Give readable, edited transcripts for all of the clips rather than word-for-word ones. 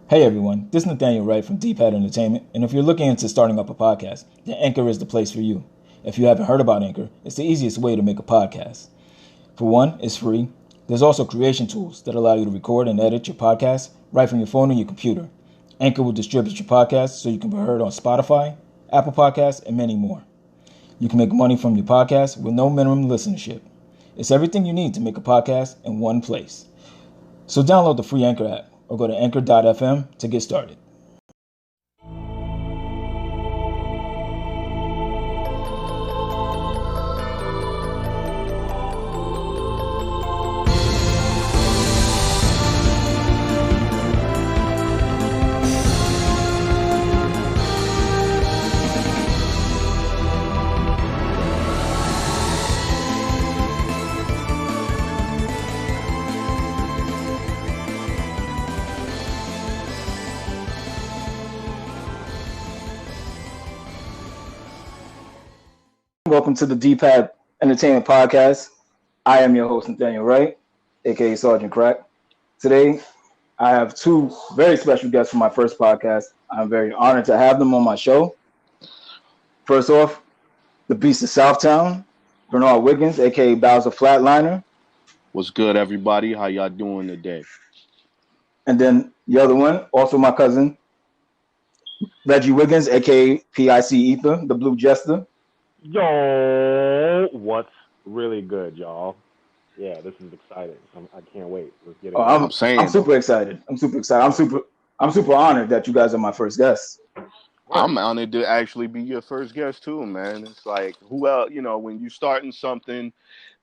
Hey everyone, this is Nathaniel Wright from D-Pad Entertainment, and if you're looking into starting up a podcast, then Anchor is the place for you. If you haven't heard about Anchor, it's the easiest way to make a podcast. For one, it's free. There's also creation tools that allow you to record and edit your podcast right from your phone or your computer. Anchor will distribute your podcast so you can be heard on Spotify, Apple Podcasts, and many more. You can make money from your podcast with no minimum listenership. It's everything you need to make a podcast in one place. So download the free Anchor app or go to anchor.fm to get started. Welcome to the D-Pad Entertainment Podcast. I am your host, Nathaniel Wright, aka Sergeant Crack. Today, I have two very special guests for my first podcast. I'm very honored to have them on my show. First off, the Beast of Southtown, Bernard Wiggins, aka Bowser Flatliner. What's good, everybody? How y'all doing today? And then the other one, also my cousin, Reggie Wiggins, aka PIC Ether, the Blue Jester. Yo, what's really good, y'all? Yeah, this is exciting. I can't wait. Let's get it. I'm super excited. I'm super honored that you guys are my first guests. I'm honored to actually be your first guest too, man. It's like, who else? You know, when you're starting something,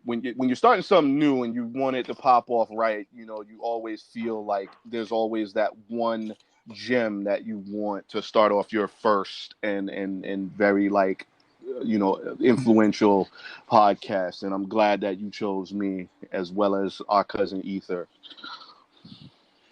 when you're starting something new and you want it to pop off right, you know, you always feel like there's always that one gem that you want to start off your first and very like, you know, influential podcast. And I'm glad that you chose me as well as our cousin Ether.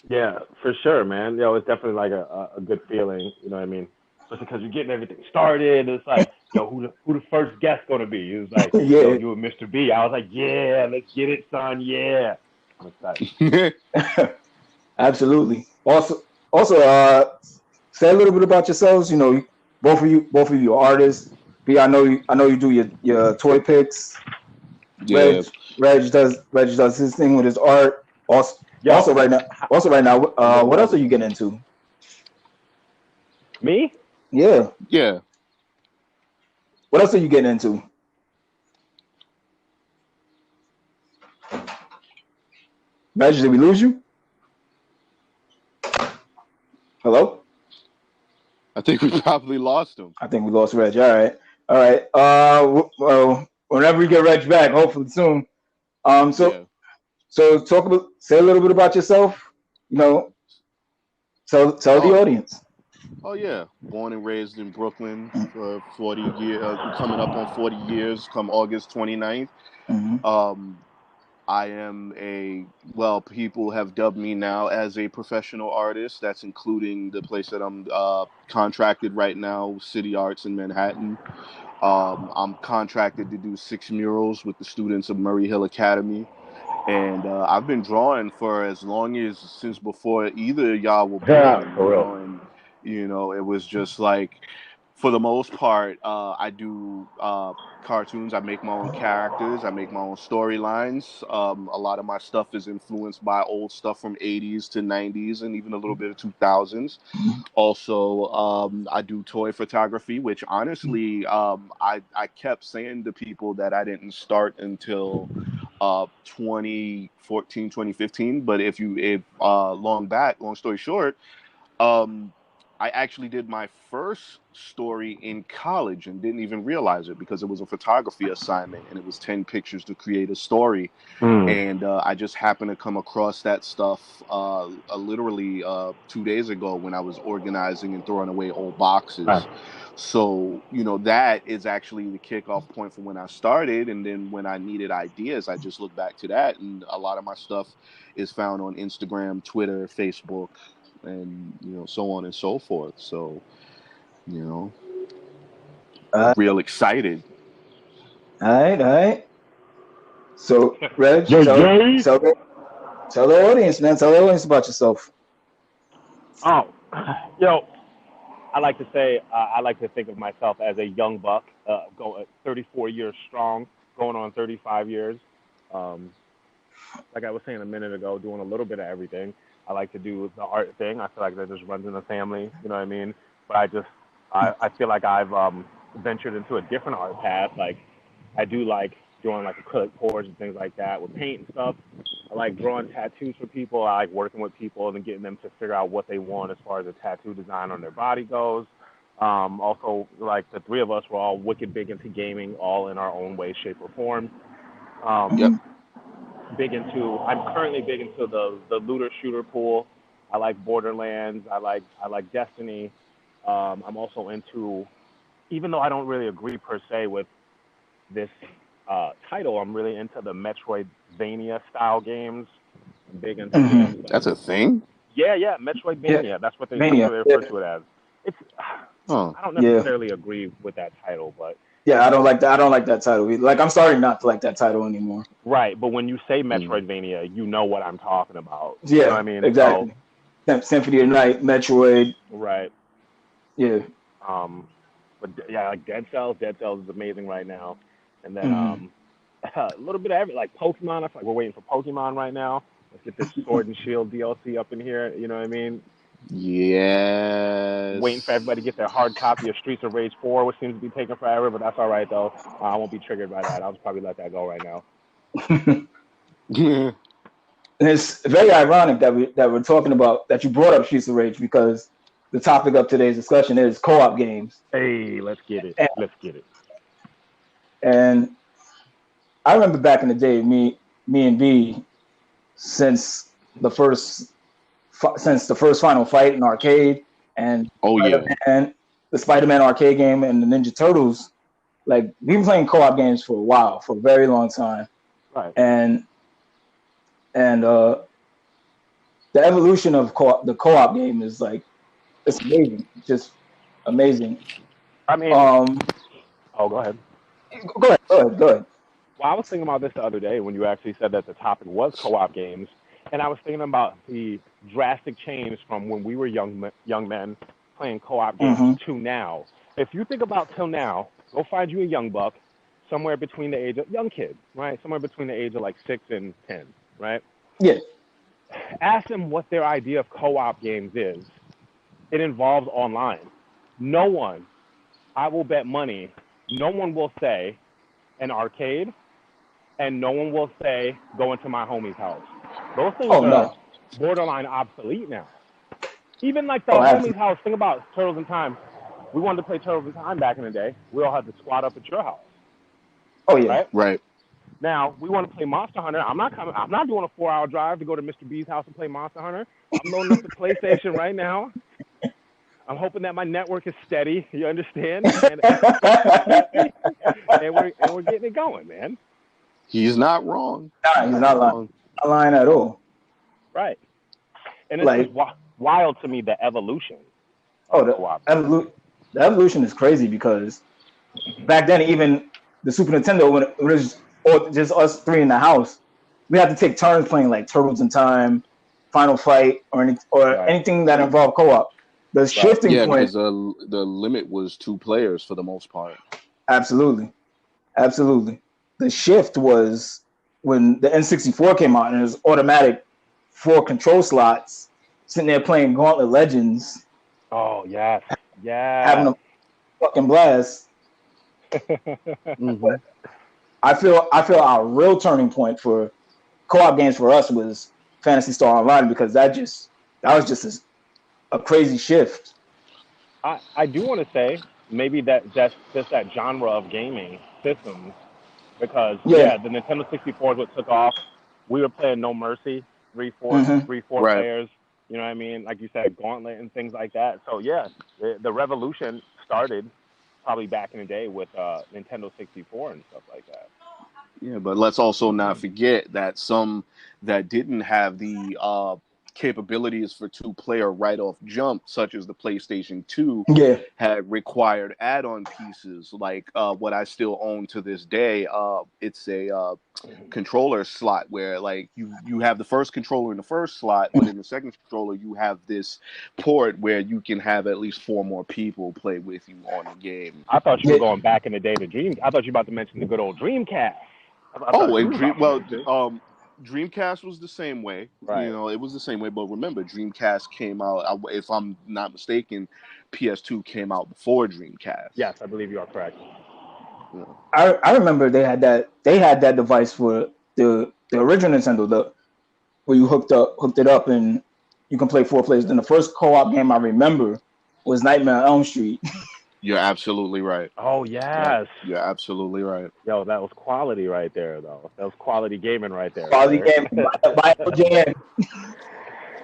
Yeah, for sure, man. Yo, it's definitely like a good feeling. You know what I mean? Especially because you're getting everything started. It's like, yo, who the first guest gonna be? It was like, Yeah. Yo, you and Mr. B. I was like, yeah, let's get it, son. Yeah, I'm excited. Absolutely. Also, say a little bit about yourselves. You know, both of you are artists. B, I know you do your toy picks. Yeah. Reg does his thing with his art. Also right now, what else are you getting into? Me? Yeah. Yeah. What else are you getting into? Reg, did we lose you? Hello? I think we probably lost him. I think we lost Reg. All right. Well, whenever we get Reg back, hopefully soon. So say a little bit about yourself. You know, tell the audience. Oh yeah, born and raised in Brooklyn for 40 years, coming up on 40 years, come August 29th. Mm-hmm. I am people have dubbed me now as a professional artist. That's including the place that I'm contracted right now, City Arts in Manhattan. I'm contracted to do 6 murals with the students of Murray Hill Academy. And I've been drawing for as long as since before either of y'all were born. And, you know, it was just like, for the most part, I do cartoons. I make my own characters. I make my own storylines. A lot of my stuff is influenced by old stuff from 80s to 90s and even a little bit of 2000s. Also, I do toy photography, which honestly, I kept saying to people that I didn't start until 2014, 2015. But long story short, I actually did my first story in college and didn't even realize it because it was a photography assignment and it was 10 pictures to create a story. And I just happened to come across that stuff literally 2 days ago when I was organizing and throwing away old boxes. Right. So, you know, that is actually the kickoff point for when I started. And then when I needed ideas, I just looked back to that. And a lot of my stuff is found on Instagram, Twitter, Facebook, and, you know, so on and so forth. So, you know, real excited. All right. So, Reg, Yo, tell the audience, man. Tell the audience about yourself. Oh, I like to say I like to think of myself as a young buck, 34 years strong, going on 35 years. Um, like I was saying a minute ago, doing a little bit of everything. I like to do the art thing. I feel like that just runs in the family. You know what I mean? But I feel like I've ventured into a different art path. Like I do like doing like acrylic pours and things like that with paint and stuff. I like drawing tattoos for people. I like working with people and getting them to figure out what they want as far as a tattoo design on their body goes. Also, like the three of us were all wicked big into gaming, all in our own way, shape, or form. Um, Yep. I'm currently big into the looter shooter pool. I like Borderlands. I like Destiny. I'm also into, even though I don't really agree per se with this title, I'm really into the Metroidvania style games. I'm big into Mm-hmm. games like That's a thing. yeah, Yeah, Metroidvania. That's Mania. what they Yeah, refer to it as. It's Huh. I don't yeah, necessarily agree with that title, but yeah. I don't like that. I don't like that title. Like, I'm starting not to like that title anymore. right. But when you say Mm. Metroidvania, you know what I'm talking about. You know what I Yeah, mean? So exactly. Symphony of the Night, Metroid. right. Yeah. Um, but yeah, like Dead Cells. Dead Cells is amazing right now. And then Mm-hmm. a little bit of every like Pokemon. I feel like we're waiting for Pokemon right now. Let's get this Sword and Shield DLC up in here. You know what I mean? Waiting for Yes. everybody to get their hard copy of Streets of Rage 4, which seems to be taking forever, but that's all right though. I won't be triggered by that. I'll just probably let that go right now. And it's very ironic that we're talking about that you brought up Streets of Rage because the topic of today's discussion is co-op games, Hey, let's get it. and, Let's get it. and I remember back in the day, me and B, since the first since the first Final Fight in arcade and Oh yeah. Spider-Man, the Spider-Man arcade game and the Ninja Turtles, like we've been playing co-op games for a while, for a very long time, Right. and and the evolution of the co-op game is like it's amazing, just amazing. I mean, Um, oh, go ahead. go ahead. Well, I was thinking about this the other day when you actually said that the topic was co-op games, and I was thinking about the drastic change from when we were young men playing co-op games Mm-hmm. to now. If you think about till now, go find you a young buck, somewhere between the age of young kid, right? Somewhere between the age of like 6 and 10, right? Yeah. Ask them what their idea of co-op games is. It involves online. No one, I will bet money, no one will say an arcade and no one will say go into my homie's house. Those things Oh are no. borderline obsolete now. Even like the Oh, homie's absolutely. house. Think about Turtles in Time. We wanted to play Turtles in Time back in the day. We all had to squat up at your house, Oh yeah. right? Right. Now we want to play Monster Hunter. I'm not coming. I'm not doing a 4-hour drive to go to Mr. B's house and play Monster Hunter. I'm loading up the PlayStation right now. I'm hoping that my network is steady. You understand? And we're getting it going, man. He's not wrong. Nah, He's he's not not lying. wrong. Not lying at all. Right. And it's just Like, wild to me the evolution of oh, the co-op games. the evolution is crazy because back then, even the Super Nintendo, when it was or just us three in the house, we had to take turns playing like Turtles in Time, Final Fight, or Right. anything that involved co-op. The Right. shifting Yeah, point, because the limit was 2 players for the most part. absolutely, absolutely. The shift was when the N64 came out and it was automatic 4 control slots, sitting there playing Gauntlet Legends, Oh yes. having Yes. a fucking blast. Hmm. But I feel our real turning point for co-op games for us was Fantasy Star Online because that was just a crazy shift. I do want to say maybe that's just that genre of gaming systems because Yeah. yeah, the Nintendo 64 is what took off. We were playing No Mercy, Mm-hmm. three, four Right. players. You know what I mean? Like you said, Gauntlet and things like that. So yeah, the revolution started probably back in the day with Nintendo 64 and stuff like that. Yeah, but let's also not forget that some that didn't have the capabilities for two-player right-off jump, such as the PlayStation 2, Yeah. had required add-on pieces like what I still own to this day. It's a controller slot where like you have the first controller in the first slot, but in the second controller you have this port where you can have at least 4 more people play with you on the game. I thought you Yeah. were going back in the day to Dream. I thought you were about to mention the good old Dreamcast. I thought Oh, you and was about to mention it. Dreamcast was the same way. Right. You know, it was the same way. But remember, Dreamcast came out. If I'm not mistaken, PS2 came out before Dreamcast. Yes, I believe you are correct. Yeah. I remember they had that device for the original Nintendo, where you hooked it up and you can play 4 players. Then the first co-op game I remember was Nightmare on Elm Street. You're absolutely right. Oh yes. You're absolutely right. Yo, that was quality right there, though. That was quality gaming right there. Quality game by LJN.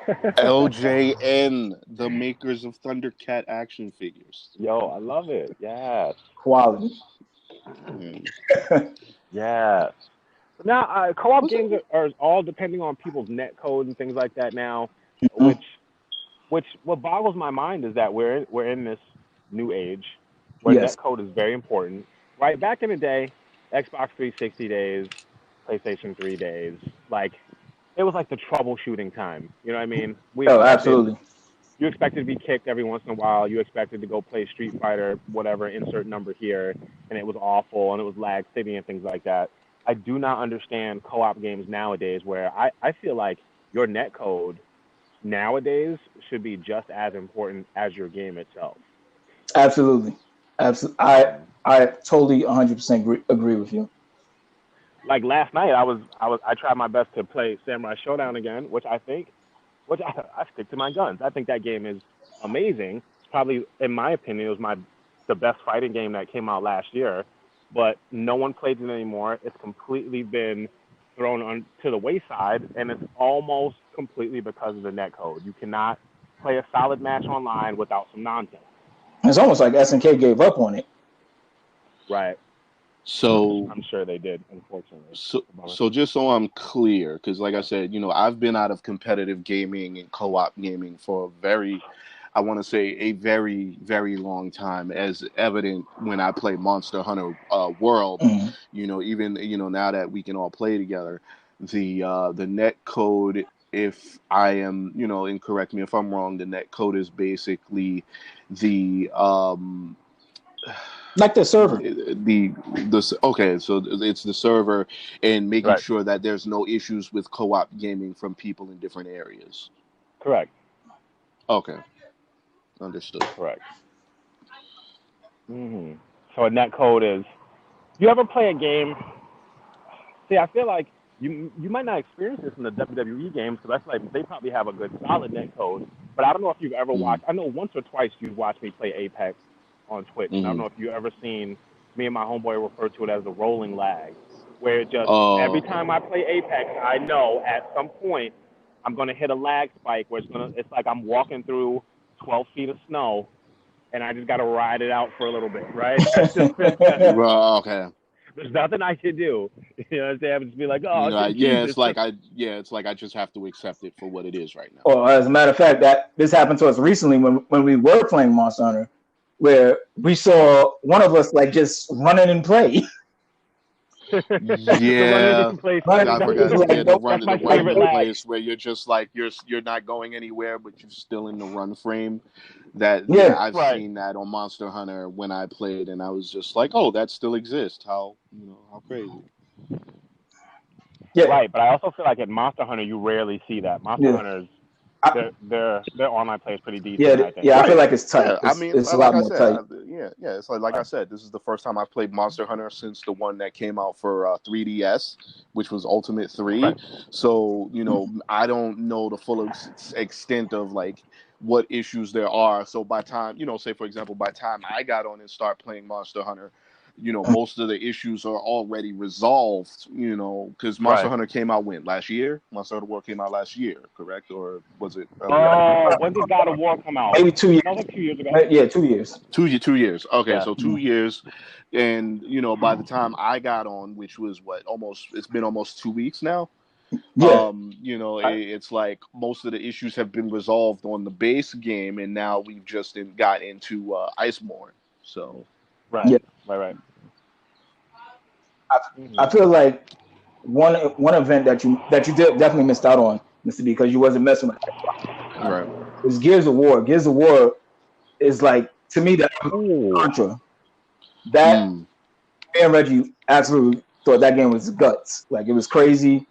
LJN, the makers of Thundercat action figures. Yo, I love it. Yes. Quality. Yes. Now, co-op games are all depending on people's net code and things like that now, which what boggles my mind is that we're in this new age where Yes. net code is very important. Right back in the day, Xbox 360 days, PlayStation 3 days, like it was like the troubleshooting time. You know what I mean? Absolutely. You expected to be kicked every once in a while. You expected to go play Street Fighter, whatever, insert number here, and it was awful, and it was lag city and things like that. I do not understand co-op games nowadays where I feel like your net code nowadays should be just as important as your game itself. Absolutely. I totally 100% agree with you. Like last night, I tried my best to play Samurai Showdown again, which I stick to my guns. I think that game is amazing. It's probably, in my opinion, it was the best fighting game that came out last year. But no one plays it anymore. It's completely been thrown to the wayside, and it's almost completely because of the net code. You cannot play a solid match online without some nonsense. It's almost like SNK gave up on it. Right. So I'm sure they did, unfortunately. So just so I'm clear, because like I said, I've been out of competitive gaming and co-op gaming for I want to say a very, very long time, as evident when I play Monster Hunter World. Mm-hmm. Even now that we can all play together, the net code, if I am, and correct me if I'm wrong, the net code is basically the like the server. Okay, so it's the server and making Right. sure that there's no issues with co-op gaming from people in different areas. Correct. Okay. Understood. Correct. Mm-hmm. So a net code is, you ever play a game? See, I feel like you might not experience this in the WWE games because I feel like they probably have a good solid net code. But I don't know if you've ever watched. I know once or twice you've watched me play Apex on Twitch. I don't know if you've ever seen me and my homeboy refer to it as the rolling lag, where it just every time I play Apex, I know at some point I'm gonna hit a lag spike where it's like I'm walking through 12 feet of snow, and I just got to ride it out for a little bit, right? Okay. There's nothing I can do. You know what I'm saying? I would just be like, oh, it's like I just have to accept it for what it is right now. Well, as a matter of fact, this happened to us recently when we were playing Monster Hunter, where we saw one of us like just run in and play. Yeah, I forgot. The run in place where you're just like you're not going anywhere, but you're still in the run frame. I've seen that on Monster Hunter when I played, and I was just like, oh, that still exists. How crazy. Yeah. Right, but I also feel like at Monster Hunter you rarely see that. Monster Hunters, their online play is pretty decent. I think. I feel like it's tight. Yeah, it's a lot more tight. It's like I said, this is the first time I've played Monster Hunter since the one that came out for 3DS, which was Ultimate 3. Right. So I don't know the full extent of like what issues there are. So by time say for example, by time I got on and start playing Monster Hunter, most of the issues are already resolved, because Monster Hunter came out last year? Monster Hunter World came out last year, correct? Or was it? When did God of War come out? Maybe 2 years. That was like 2 years ago. Yeah, 2 years. 2 years. Okay, so 2 years. And, by the time I got on, which was it's been almost 2 weeks now. Yeah. It's like most of the issues have been resolved on the base game, and now we've just got into Iceborne. So Yeah. Right. I, I feel like one event that you definitely missed out on, Mr. B, because you wasn't messing with it, right. is Gears of War. Gears of War is like, to me, that Ooh. Contra. That Mm. me and Reggie absolutely thought that game was guts. Like, it was crazy.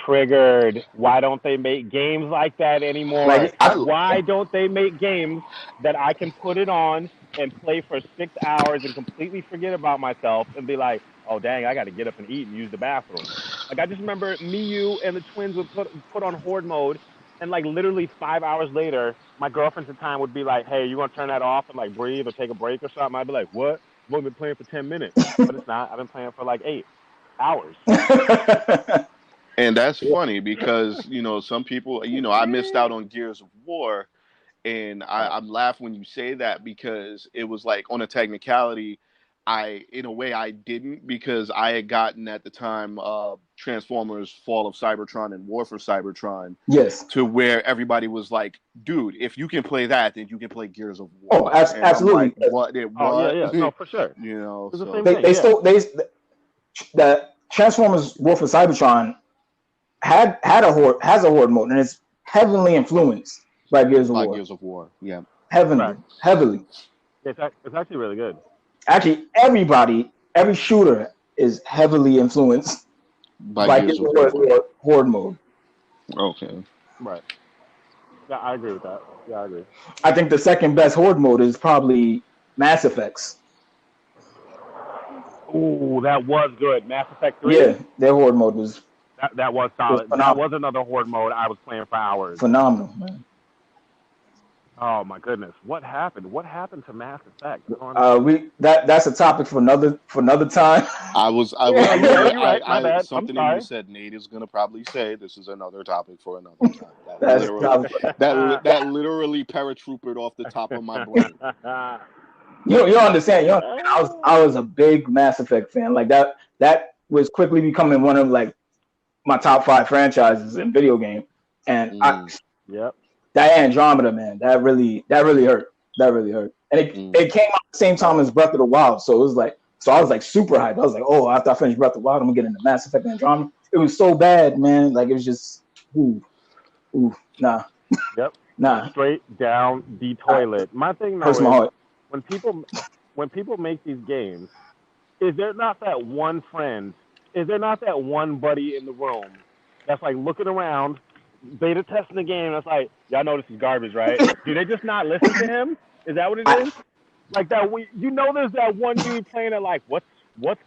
Triggered. Why don't they make games like that anymore? Like Why don't they make games that I can put it on and play for 6 hours and completely forget about myself and be like, oh dang, I got to get up and eat and use the bathroom. Like I just remember me, you, and the twins would put on horde mode, and like literally 5 hours later, my girlfriend at the time would be like, hey, you want to turn that off and like breathe or take a break or something? I'd be like, what? I've only been playing for 10 minutes, but it's not. I've been playing for like 8 hours. And that's funny because some people, I missed out on Gears of War, and I'm laughing when you say that because it was like on a technicality. In a way, I didn't because I had gotten at the time Transformers: Fall of Cybertron and War for Cybertron, yes. to where everybody was like, "Dude, if you can play that, then you can play Gears of War." Oh, And I'm like, absolutely. "What? Oh What?" yeah, no, for sure. It's the So same They thing. they Yeah. still the Transformers War for Cybertron has a horde mode, and it's heavily influenced by Gears of by War. Gears of War, yeah, Heavily. It's actually really good. Actually, every shooter is heavily influenced by by Gears Gears of of War. War horde mode. Okay. Right. Yeah, I agree with that. Yeah, I agree. I think the second best horde mode is probably Mass Effect's. Ooh, that was good. Mass Effect 3? Yeah, their horde mode was That was solid. That was another horde mode I was playing for hours. phenomenal, man. Oh my goodness. What happened? What happened to Mass Effect? That's a topic for another time. You're right. My bad. I'm Something in me sorry. said Nate is gonna probably say this is another topic for another time. That's That literally paratroopered off the top of my brain. You don't understand. I was a big Mass Effect fan. Like that was quickly becoming one of like my top 5 franchises in video game. And Yep. that Andromeda, man, that really hurt. That really hurt. And it came out at the same time as Breath of the Wild. So it was like, I was like super hyped. I was like, oh, after I finish Breath of the Wild, I'm gonna get into Mass Effect Andromeda. It was so bad, man. Like it was just nah. Yep. Nah. Straight down the toilet. My thing though Hurts my heart. when people make these games, is there not that one friend? Is there not that one buddy in the room that's like looking around, beta testing the game? That's like, y'all know this is garbage, right? Do they just not listen to him? Is that what it is? Like that? There's that one dude playing it. Like, what's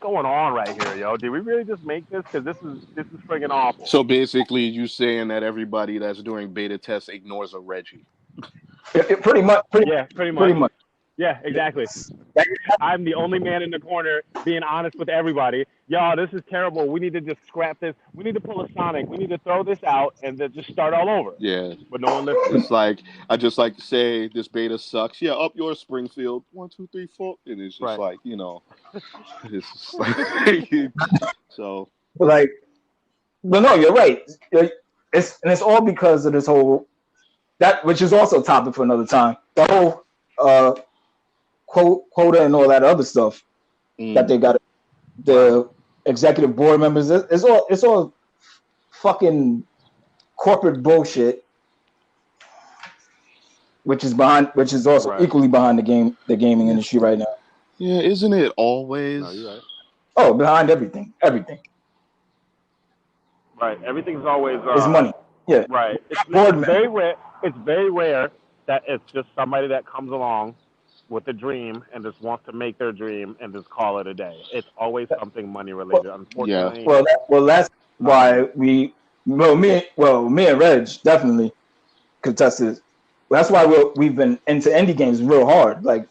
going on right here, yo? Did we really just make this? Because this is freaking awful. So basically, you saying that everybody that's doing beta tests ignores a Reggie? Pretty much. Yeah, exactly. I'm the only man in the corner being honest with everybody. Y'all, this is terrible. We need to just scrap this. We need to pull a Sonic. We need to throw this out and then just start all over. Yeah. But no one listens. It's like, I just like to say this beta sucks. Yeah, up yours, Springfield. 1, 2, 3, 4. And it's just like, it's just like, so. But no, you're right. It's all because of this whole, which is also a topic for another time. The whole quota and all that other stuff that they got, the executive board members. It's all fucking corporate bullshit, which is also equally behind the gaming industry right now. Yeah, isn't it always? No, you're right. Oh, behind everything. Right, everything's always. It's money. Yeah. Right. It's very rare. It's very rare that it's just somebody that comes along with a dream and just wants to make their dream and just call it a day. It's always something money related. Unfortunately. Yeah. Well, that's why me and Reg definitely contested. That's why we've been into indie games real hard, like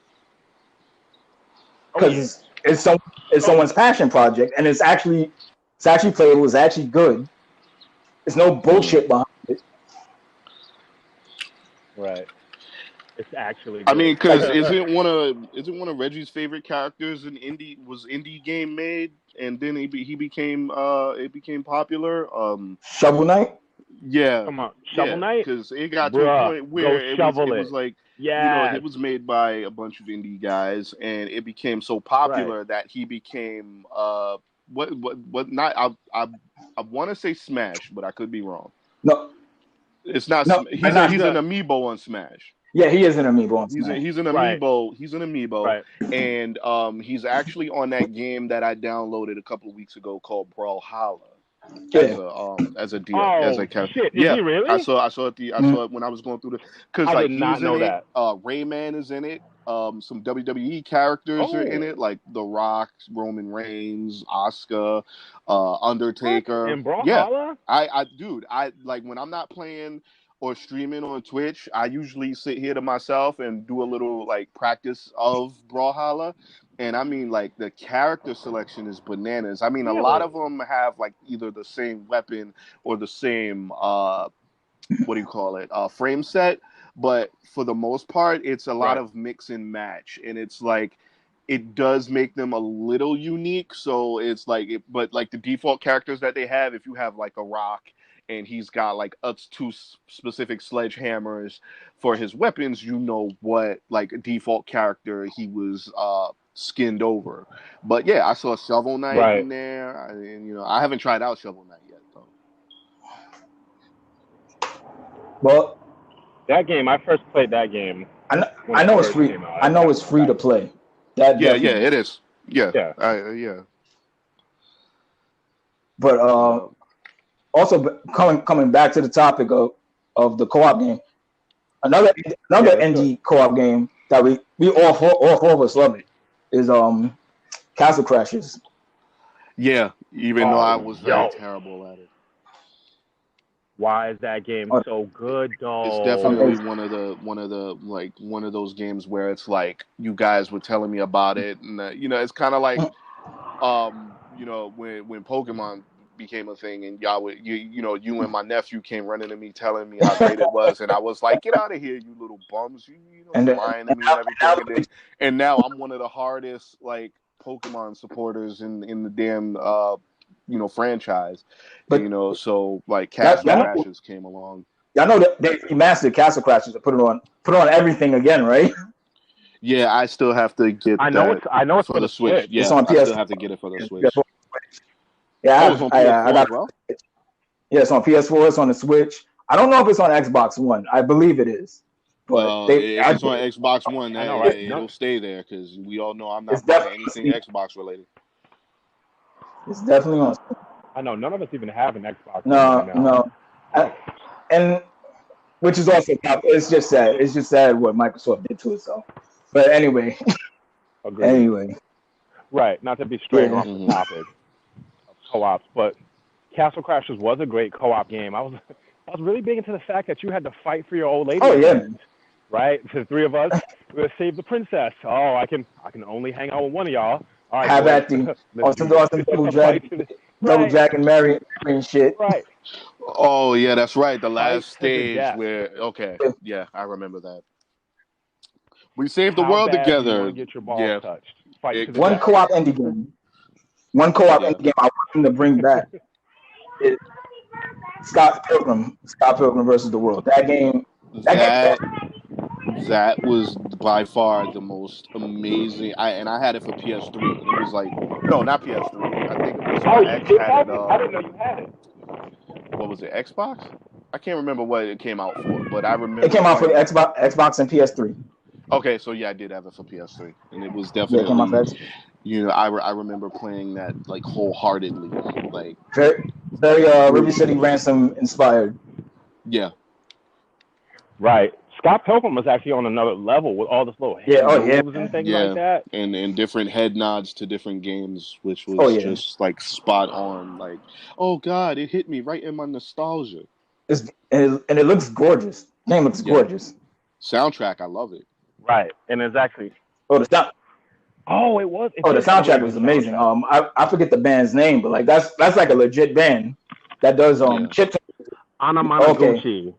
because it's someone's passion project, and it's actually playable. It's actually good. There's no bullshit behind it. Right. It's actually I good. mean, because isn't one of Reggie's favorite characters in Indie Game made, and then he became it became popular. Shovel Knight. Yeah, Come on, Shovel yeah, Knight, because it got to a bruh, point go where it shovel was it. like, Yes, it was made by a bunch of indie guys, and it became so right. popular that he became what not I want to say Smash, but I could be wrong. No, It's not. no, He's not an amiibo on Smash. yeah, he is an amiibo on Smash. He's an Right. amiibo. He's an amiibo, Right. and he's actually on that game that I downloaded a couple of weeks ago called Brawlhalla Yeah. as a Oh character. shit! Is Yeah, he really? I saw it when I was going through because I like did not he's know in it. that. Rayman is in it. Some WWE characters are in Oh. it, like The Rock, Roman Reigns, Asuka, Undertaker. In Yeah, Brawlhalla? I like when I'm not playing or streaming on Twitch, I usually sit here to myself and do a little like practice of Brawlhalla. And I mean, like the character selection is bananas. I mean, a lot Really? of them have like either the same weapon or the same what do you call it, frame set. But for the most part, it's a lot Right. of mix and match, and it's like it does make them a little unique. So it's like, but like the default characters that they have, if you have like a Rock and he's got like two specific sledgehammers for his weapons, you know what like default character he was skinned over. But yeah, I saw Shovel Knight Right. in there, and I haven't tried out Shovel Knight yet though. Well, That game, I first played that game. I know it's free. I know it's free to play. That Yeah, definitely. it is. Yeah, Yeah. yeah. But also coming back to the topic of the co-op game, another indie co-op game that we all four of us love it is Castle Crashers. Yeah, even though I was very terrible at it. Why is that game so good, though? It's definitely one of those games where it's like you guys were telling me about it, and it's kind of like when Pokemon became a thing, and you and my nephew came running to me telling me how great it was, and I was like, get out of here, you little bums, lying to me and everything, and now I'm one of the hardest like Pokemon supporters in the damn franchise. But so like Castle Crashers came along. Y'all know that they remastered Castle Crashers and put it on everything again, right? Yeah, I still have to get. I know it's for the Switch. Yeah, it's on I PS4. still have to get it for the Switch. Yeah, it's on PS4 as well. Yeah, it's on PS4. It's on the Switch. I don't know if it's on Xbox One. I believe it is. But if it's on Xbox One, right? It'll stay there because we all know I'm not buying anything Xbox related. It's definitely on. I know none of us even have an Xbox. No. And which is also it's just sad. It's just sad what Microsoft did to itself. But anyway. Agreed. Anyway. Right. Not to be straying off the topic of co-ops, but Castle Crashers was a great co-op game. I was really big into the fact that you had to fight for your old lady. Oh yeah. Right? The three of us, we're gonna save the princess. Oh, I can only hang out with one of y'all. All right. Have at the awesome double jack and Mary and shit. Right. Oh yeah, that's right. The last stage where I remember that. We saved the world together. Get your balls touched. One co-op indie game. Indie game I want them to bring back is Scott Pilgrim versus the World. That game. That was by far the most amazing. I had it for PS3, and it was like not PS3. I think it was I didn't know you had it. What was it? Xbox? I can't remember what it came out for, but I remember it came out for Xbox and PS3. Okay, so yeah, I did have it for PS3, and it was definitely. I remember playing that like wholeheartedly, like very River City Ransom inspired. Yeah. Right. Scott Pilgrim was actually on another level with all this little moves and things like that. And different head nods to different games, which was just like spot on. Like, oh God, it hit me right in my nostalgia. And it looks gorgeous. The game looks gorgeous. Soundtrack, I love it. Right, and it's actually the sound. Oh, it was. The soundtrack was amazing. I forget the band's name, but like that's like a legit band that does chips. Anamanaguchi.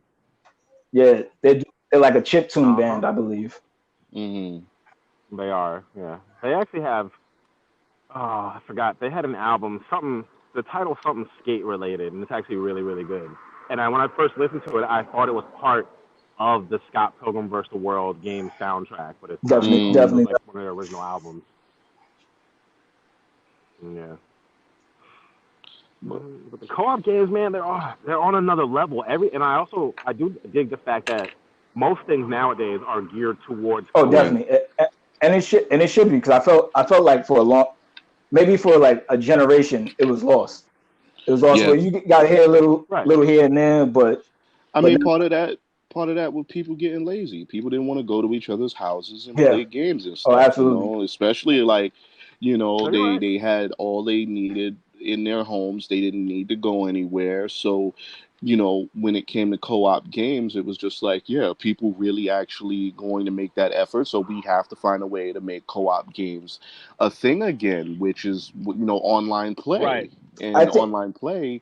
Yeah, they They're like a chiptune band, I believe. Mm-hmm. They are, yeah. They actually have. Oh, I forgot. They had an album, something. The title something skate related, and it's actually really, really good. And when I first listened to it, I thought it was part of the Scott Pilgrim vs. the World game soundtrack, but it's not. Definitely, It was definitely. like one of their original albums. Yeah. But the co-op games, man, they're on another level. And I do dig the fact that most things nowadays are geared towards Oh, co-op. definitely. And it should be, because I felt like for a long, maybe for like a generation, it was lost. It was lost Yeah. where you got to hear a little here and there, but I mean, part of that was people getting lazy. People didn't want to go to each other's houses and yeah. play games and Oh, stuff. absolutely. Especially like, Right. they had all they needed in their homes. They didn't need to go anywhere. So, when it came to co-op games, it was just like, yeah, people really actually going to make that effort. So we have to find a way to make co-op games a thing again, which is online play. Right. I And think online play,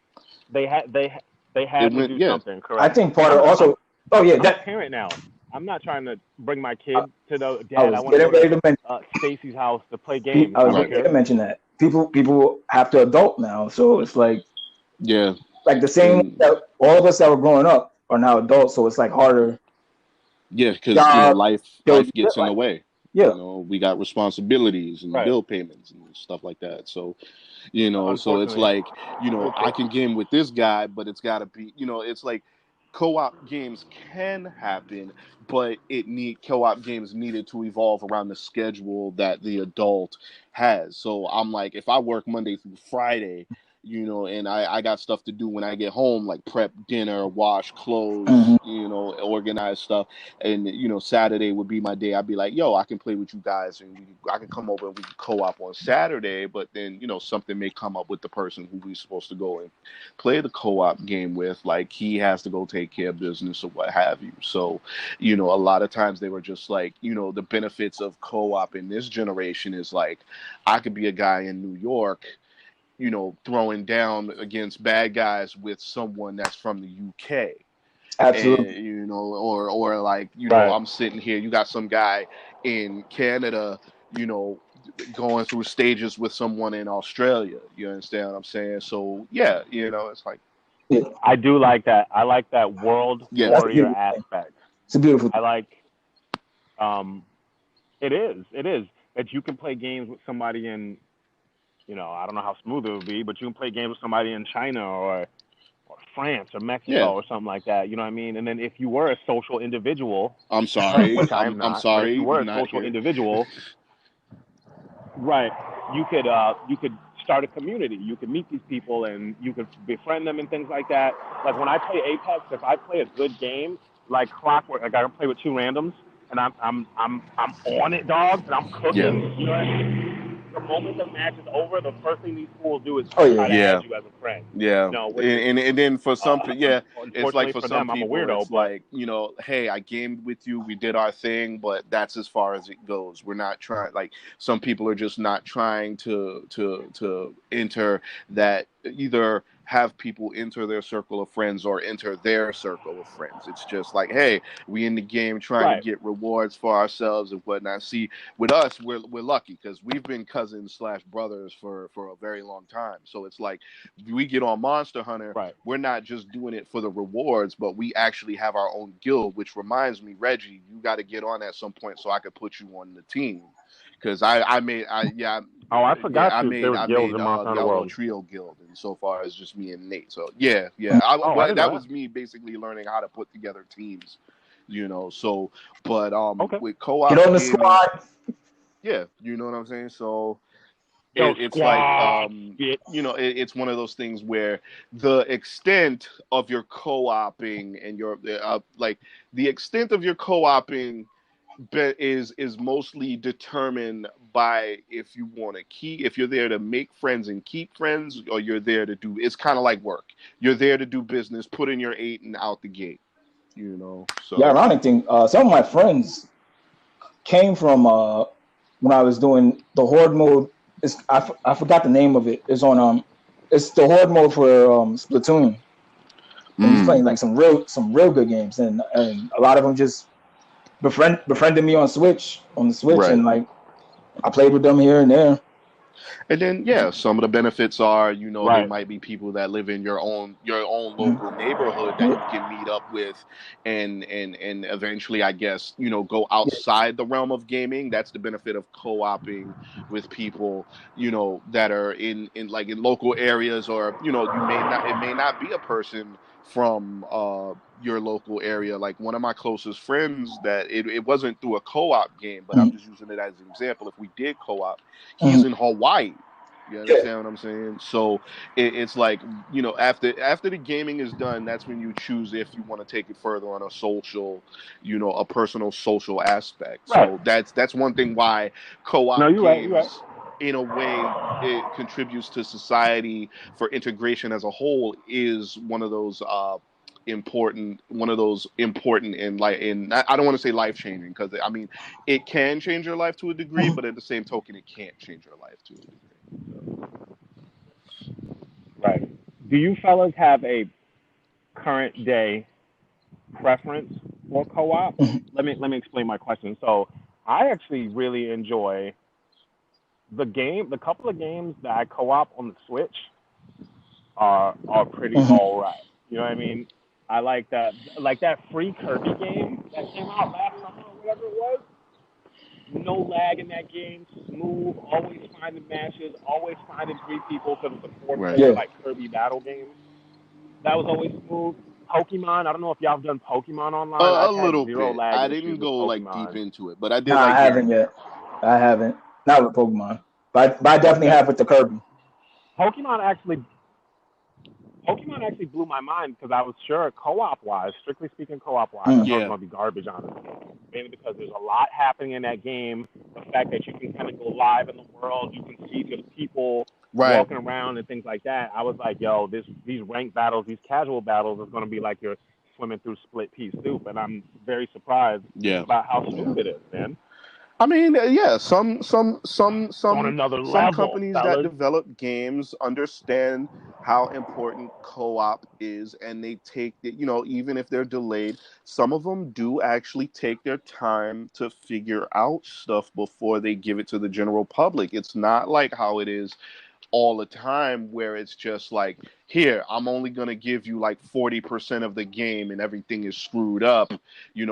They it had to went, do yeah. something, I correct? think part of I'm also. Oh yeah, I'm a parent now. I'm not trying to bring my kid to the I dad. I was want to getting go ready to to mention. Stacy's house to play games. I was I don't getting ready to care. mention that people have to adult now, so it's like Yeah. the same And that all of us that were growing up are now adults, so it's like harder. yeah, because Job, life gets in the like, way. yeah, We got responsibilities and Right. bill payments and stuff like that. So, so it's Unfortunately. like, I can game with this guy, but it's got to be, it's like co-op games can happen, but co-op games needed to evolve around the schedule that the adult has. So I'm like, if I work Monday through Friday, and I got stuff to do when I get home, like prep dinner, wash clothes, organize stuff. And, Saturday would be my day. I'd be like, yo, I can play with you guys, and I can come over and we can co-op on Saturday. But then, something may come up with the person who we're supposed to go and play the co-op game with. Like, he has to go take care of business or what have you. So, a lot of times they were just like, the benefits of co-op in this generation is like, I could be a guy in New York, throwing down against bad guys with someone that's from the UK. And absolutely. or like, Right. I'm sitting here, you got some guy in Canada, going through stages with someone in Australia. You understand what I'm saying? So yeah, it's like, Yeah, I do like that. I like that world yeah. that's a warrior beautiful thing. aspect. It's a beautiful I thing. like it is that you can play games with somebody in, I don't know how smooth it would be, but you can play games with somebody in China or France or Yeah. Mexico or something like that. You know what I mean? And then if you were a social individual, I'm sorry. which I am I'm not, but if sorry. you were You're a not social here. individual, right, you could start a community. You could meet these people and you could befriend them and things like that. Like when I play Apex, if I play a good game, like clockwork, like I can play with two randoms, and I'm on it, dog, and I'm Yeah. cooking. You know what I mean? The moment the match is over, the first thing these fools do is Oh try to yeah, Yeah. add you as a friend. Yeah, Which is and then for some, yeah, it's like unfortunately for for some them, I'm a people, weirdo, it's but like, hey, I gamed with you, we did our thing, but that's as far as it goes. We're not trying. Like, some people are just not trying to enter that, either have people enter their circle of friends or enter their circle of friends. It's just like, hey, we in the game trying to right, get rewards for ourselves and whatnot. See, with us, we're lucky because we've been cousins / brothers for a very long time. So it's like, we get on Monster Hunter, right. we're not just doing it for the rewards, but we actually have our own guild. Which reminds me, Reggie, you got to get on at some point so I could put you on the team. Because I made Oh, I forgot there were I guilds made in Monster the Hunter Outlaw World. Trio Guild, and so far it's just me and Nate. So yeah, Oh, I didn't know that that. was me basically learning how to put together teams, So, but Okay. with get co-op on the gaming, squad. yeah, you know what I'm saying. So Yo, it's like, squad shit. it's one of those things where the extent of your co-oping and your like the extent of your co-oping is mostly determined by if you're there to make friends and keep friends, or you're there to do, it's kind of like work. You're there to do business, put in your 8 and out the gate, The so ironic thing, some of my friends came from when I was doing the horde mode. I forgot the name of it. It's on it's the horde mode for Splatoon, and he's playing like some real good games, and a lot of them just befriended me on the Switch, Right. and like I played with them here and there. And then yeah, some of the benefits are, they Right. might be people that live in your own local Mhm. neighborhood that you can meet up with and eventually I guess, go Yeah. outside the realm of gaming. That's the benefit of co-oping with people, that are in like in local areas, or, it may not be a person from your local area. Like one of my closest friends, that it wasn't through a co-op game, but I'm Mhm. just using it as an example. If we did co-op, he's Mhm. in Hawaii. You Yeah. understand what I'm saying? So it's like, after the gaming is done, that's when you choose if you want to take it further on a social, a personal social aspect. Right. So that's one thing why No, co-op you're right. You're right. games, in a way, it contributes to society for integration as a whole, is one of those important in like in I don't want to say life changing, because I mean it can change your life to a degree, Mhm. but at the same token it can't change your life to a degree. Right. Do you fellas have a current day preference for co-op? Mhm. Let me explain my question. So I actually really enjoy the couple of games that I co-op on the Switch are pretty Mhm. all right. You know what I mean? I like that free Kirby game that came out last summer or whatever it was. No lag in that game, smooth, always finding matches, always finding three people because it's a Right. four-player Yeah. like Kirby battle game. That was always smooth. Pokemon, I don't know if y'all have done Pokemon online. A I've had little zero bit. lag I issues didn't with go like deep Pokemon. into it, but I Nah, did I like haven't hearing yet. about I haven't. Not with Pokemon, but I definitely Okay. have with the Kirby. Pokemon actually Pokemon actually blew my mind because I was sure co-op wise, strictly speaking co-op wise, I it. Mm. thought it was Yeah. gonna be garbage honestly. Mainly because there's a lot happening in that game. The fact that you can kind of go live in the world, you can see just people Right. walking around and things like that. I was like, yo, these ranked battles, these casual battles is gonna be like you're swimming through split pea soup, and I'm very surprised Yeah. about how Yeah. smooth it is, man. I mean, yeah, On another some level, companies that fellas. develop games understand how important co-op is, and they take it, even if they're delayed, some of them do actually take their time to figure out stuff before they give it to the general public. It's not like how it is all the time, where it's just like, here, I'm only going to give you like 40% of the game and everything is screwed up.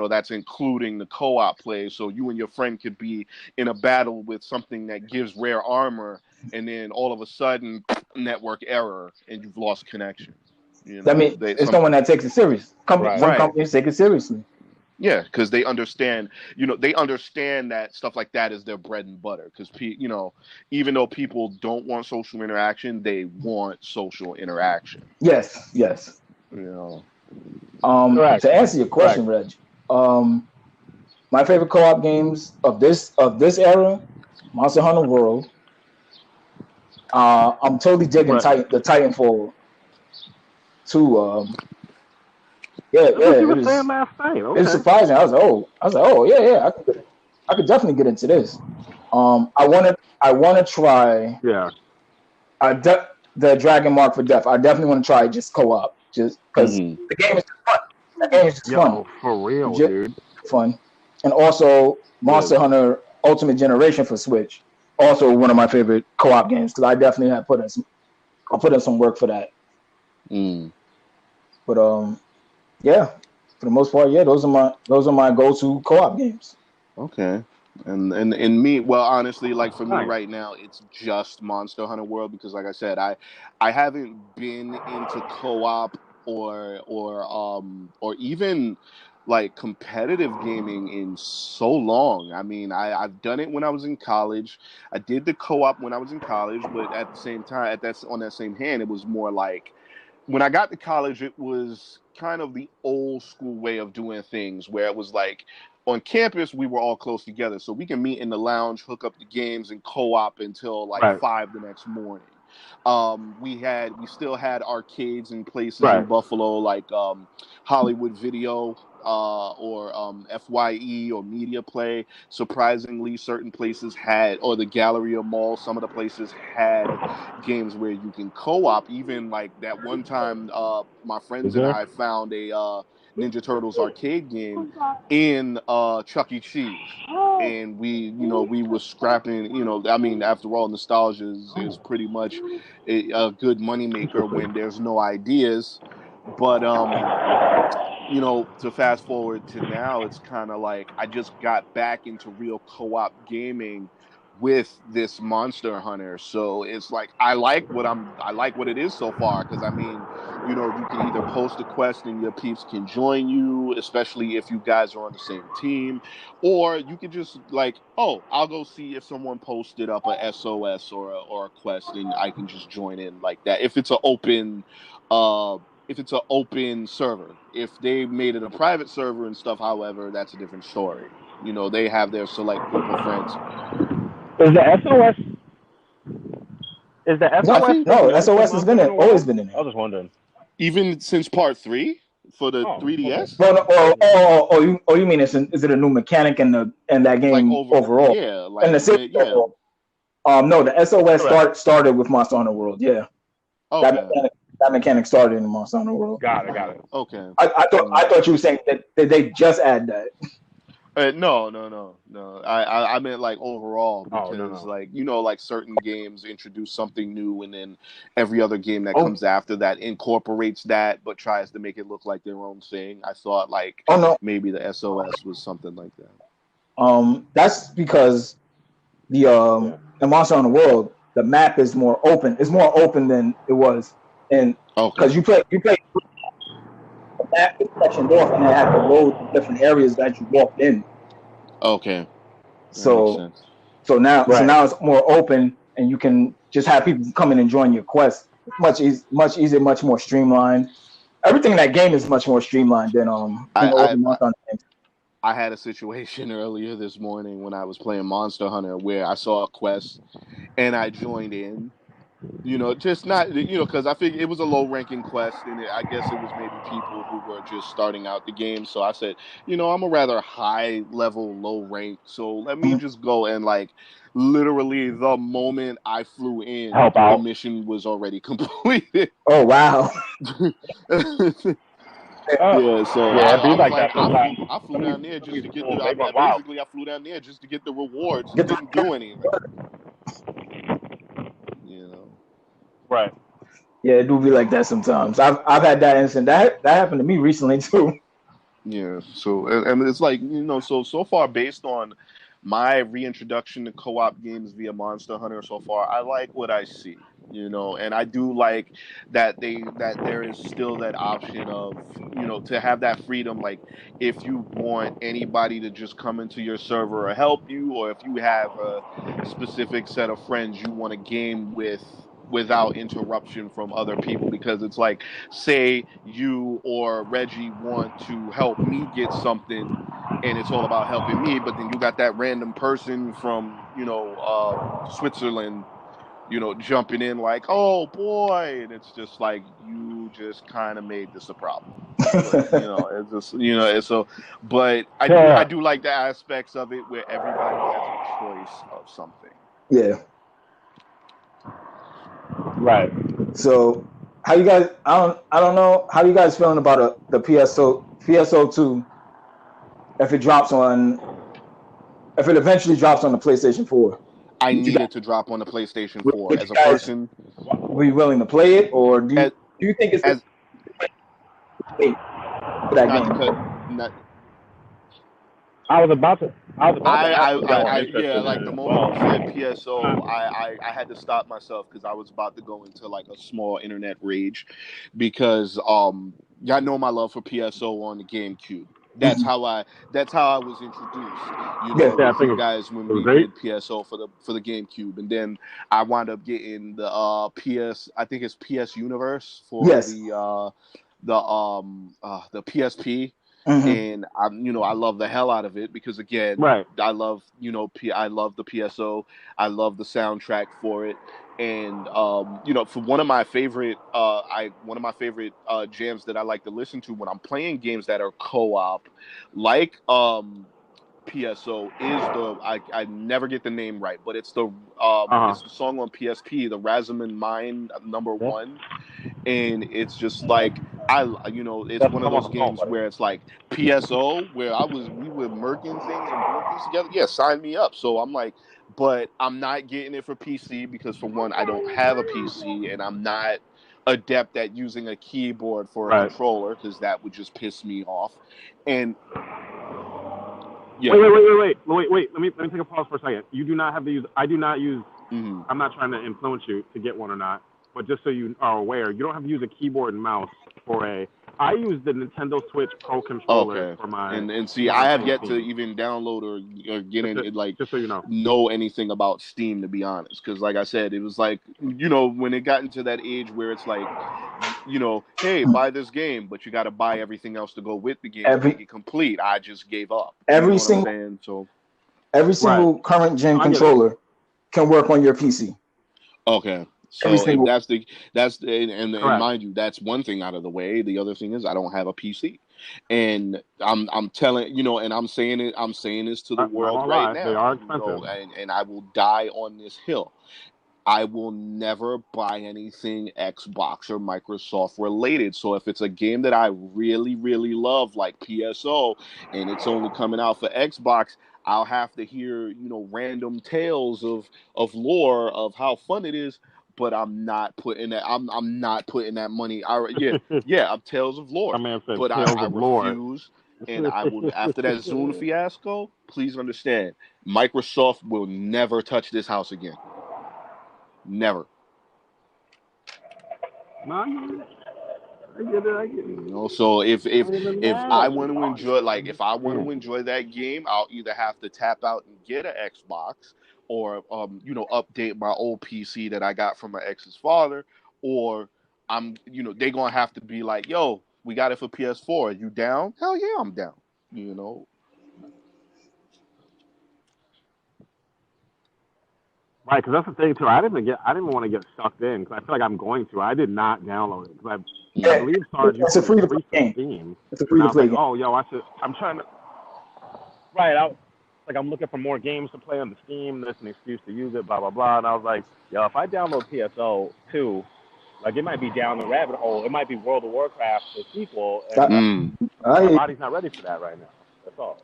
That's including the co-op play, so you and your friend could be in a battle with something that gives rare armor, and then all of a sudden network error and you've lost connection. I mean, They it's some someone that takes it serious. Right. Some Right. companies take it seriously. Yeah, because they understand that stuff like that is their bread and butter. Because even though people don't want social interaction, they want social interaction. Yes, yes. You know, Correct. To answer your Correct. question, Reg, um, my favorite co-op games of this era, Monster Hunter World. I'm totally digging Right. the Titanfall too. Yeah, That's yeah. what you were saying last night. It's Okay. surprising. I was like, oh yeah, yeah. I could definitely get into this. I want to try. Yeah. The Dragon Mark for Death. I definitely want to try just co-op, just because hmm the game is just fun. That game is just fun, Yo, for real, just dude. fun. And also yeah, Monster Hunter Ultimate Generation for Switch. Also one of my favorite co-op games because I definitely have put in some work for that. mm, But yeah, for the most part, yeah, those are my go-to co-op games. okay. And me, well, honestly, like for me Nice. right now, it's just Monster Hunter World, because, like I said, I haven't been into co-op or even like competitive gaming in so long. I mean, I've done it when I was in college. I did the co-op when I was in college, but at the same time, on that same hand, it was more like, when I got to college, it was kind of the old school way of doing things, where it was like, on campus we were all close together, so we can meet in the lounge, hook up the games, and co-op until like Right. 5 the next morning. We still had arcades in places in Right. Buffalo, like Hollywood Video, or FYE or Media Play. Surprisingly, certain places had, or the Galleria Mall, some of the places had games where you can co-op. Even like that one time, my friends Is and there? I found Ninja Turtles arcade game in Chuck E. Cheese. And we were scrapping, I mean, after all, nostalgia is pretty much a good moneymaker when there's no ideas. But to fast forward to now, it's kind of like I just got back into real co-op gaming with this Monster Hunter. So it's like I like what it is so far, because I mean, you can either post a quest and your peeps can join you, especially if you guys are on the same team, or you could just like, oh, I'll go see if someone posted up a SOS or a quest, and I can just join in like that. If it's an open server. If they made it a private server and stuff, however, that's a different story. They have their select group of friends. Is the SOS? No, SOS has always been in I was just wondering. Even since part 3 for the 3DS. Okay. Well, you mean is it a new mechanic in that game like overall? Yeah, like overall. No, the SOS started with Monster Hunter World. Yeah. Okay. That mechanic started in Monster Hunter World. Got it. Okay. I thought you were saying that they just add that. No. I meant like overall, because no. like certain games introduce something new, and then every other game that comes after that incorporates that, but tries to make it look like their own thing. I thought maybe the SOS was something like that. That's because in Monster Hunter World, the map is more open. It's more open than it was, and because you play. The map is sectioned off, and they have to load the different areas that you walked in. Okay. So now it's more open, and you can just have people come in and join your quest. Much easier, much more streamlined. Everything in that game is much more streamlined than I had a situation earlier this morning when I was playing Monster Hunter where I saw a quest and I joined in. Just not, because I figured it was a low-ranking quest, and I guess it was maybe people who were just starting out the game. So I said, I'm a rather high-level, low-rank, so let me just go and, literally the moment I flew in, the mission was already completed. Oh, wow. I flew down there just to get I flew down there just to get the rewards. It didn't do anything. Right. Yeah, it do be like that sometimes. I've had that incident. That happened to me recently too. Yeah. So and it's like, so far, based on my reintroduction to co-op games via Monster Hunter so far, I like what I see. And I do like that there is still that option of, to have that freedom. Like, if you want anybody to just come into your server or help you, or if you have a specific set of friends you want to game with without interruption from other people, because it's like, say you or Reggie want to help me get something, and it's all about helping me, but then you got that random person from Switzerland jumping in like, oh boy, and it's just like, you just kind of made this a problem. It's just, it's so, but I do like the aspects of it where everybody has a choice of something. Yeah. Right. So, how you guys? I don't know. How you guys feeling about the PSO2? If it eventually drops on the PlayStation 4, I need it to drop on the PlayStation 4. As a person, were you willing to play it, or do you think it's for that game? I was about to. The moment you said PSO, I had to stop myself because I was about to go into like a small internet rage, because y'all know my love for PSO on the GameCube. That's how I was introduced. You guys, when we did PSO for the GameCube, and then I wound up getting the I think it's PS Universe for the PSP. And I love the hell out of it because, again, I love I love the PSO. I love the soundtrack for it, and for one of my favorite jams that I like to listen to when I'm playing games that are co-op, like PSO, is I never get the name right, but it's the song on PSP, the Razaman Mine #1, and it's just like it's That's one of I'm on those the phone, games buddy. where it's like PSO, where we were merging things and doing things together. Yeah, sign me up. So I'm like, but I'm not getting it for PC because for one, I don't have a PC and I'm not adept at using a keyboard for a Right. controller because that would just piss me off. And yeah, Wait. Let me take a pause for a second. You do not have to use. I do not use. mm-hmm. I'm not trying to influence you to get one or not, but just so you are aware, you don't have to use a keyboard and mouse for a. I use the Nintendo Switch Pro controller Okay. for my And see, when I'm I have playing yet to Steam. even download or get Just, in to, like just so you know. know anything about Steam, to be honest. Because like I said, it was like when it got into that age where it's like hey, buy this game, but you got to buy everything else to go with the game to make Every it complete. I just gave up. You know every what I'm single saying? So every Right. single current gen No, I get it. controller can work on your PC. okay. Every So if single and Correct. mind you, that's one thing out of the way. The other thing is I don't have a PC. And I'm telling and I'm saying this to the Not world gonna right lie, they now, are expensive. and I will die on this hill. I will never buy anything Xbox or Microsoft related. So if it's a game that I really, really love, like PSO, and it's only coming out for Xbox, I'll have to hear, random tales of lore of how fun it is. But I'm not putting that. I'm not putting that money. I'm Tales of My Lore. man said But Tales I of Lore. refuse, and I will. After that Zune fiasco, please understand, Microsoft will never touch this house again. Never. No, I get it. So if Other than if that, I want to enjoy if I want to man. enjoy that game, I'll either have to tap out and get an Xbox or update my old PC that I got from my ex's father, or they're gonna have to be like, yo, we got it for PS4. You down? Hell yeah, I'm down. You know. Right, because that's the thing too. I didn't want to get sucked in because I feel like I'm going to. I did not download it because I yeah, believe Sarge you it's a put it free to play free for game. Steam, It's a free and I to was play like, game. oh, yo, I should. I'm trying to. Right, I'm looking for more games to play on the Steam. That's an excuse to use it. Blah blah blah. And I was like, yo, if I download PSO 2, like it might be down the rabbit hole. It might be World of Warcraft the sequel, and I, Mm. my I, body's not ready for that right now. That's all.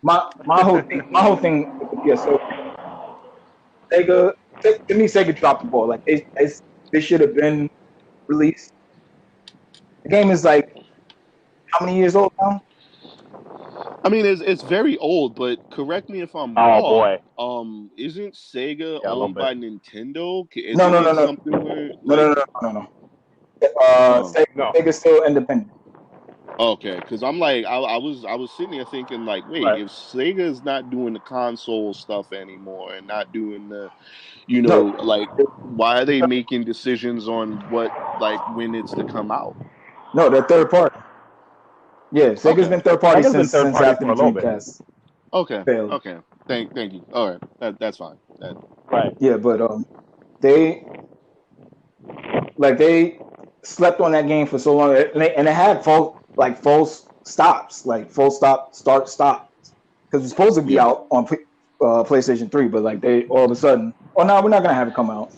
my whole thing with the PSO, Sega, to me, Sega dropped the ball. Like they should have been released. The game is like how many years old now? I mean, it's very old, but correct me if I'm Oh wrong. boy, Isn't Sega yeah, a little owned bit. by Nintendo? No, Isn't no, no, it no, something where no, no, like, no, no, no, no. oh, No, Sega's still independent. okay? Because I'm like, I was sitting there thinking like, wait, right. if Sega's not doing the console stuff anymore and not doing the, No, like, why are they making decisions on what like when it's to come out? no, they're third party. Yeah, Sega's Okay, been third party Sega's been third since party after for the a little bit. okay, Dreamcast failed. okay. Thank you. All right, that's fine. Right. Yeah, but they they slept on that game for so long, and it had false stops, like full stop, start, stop, because it's supposed to be Yeah. out on PlayStation 3, but like they all of a sudden, oh no, we're not gonna have it come out.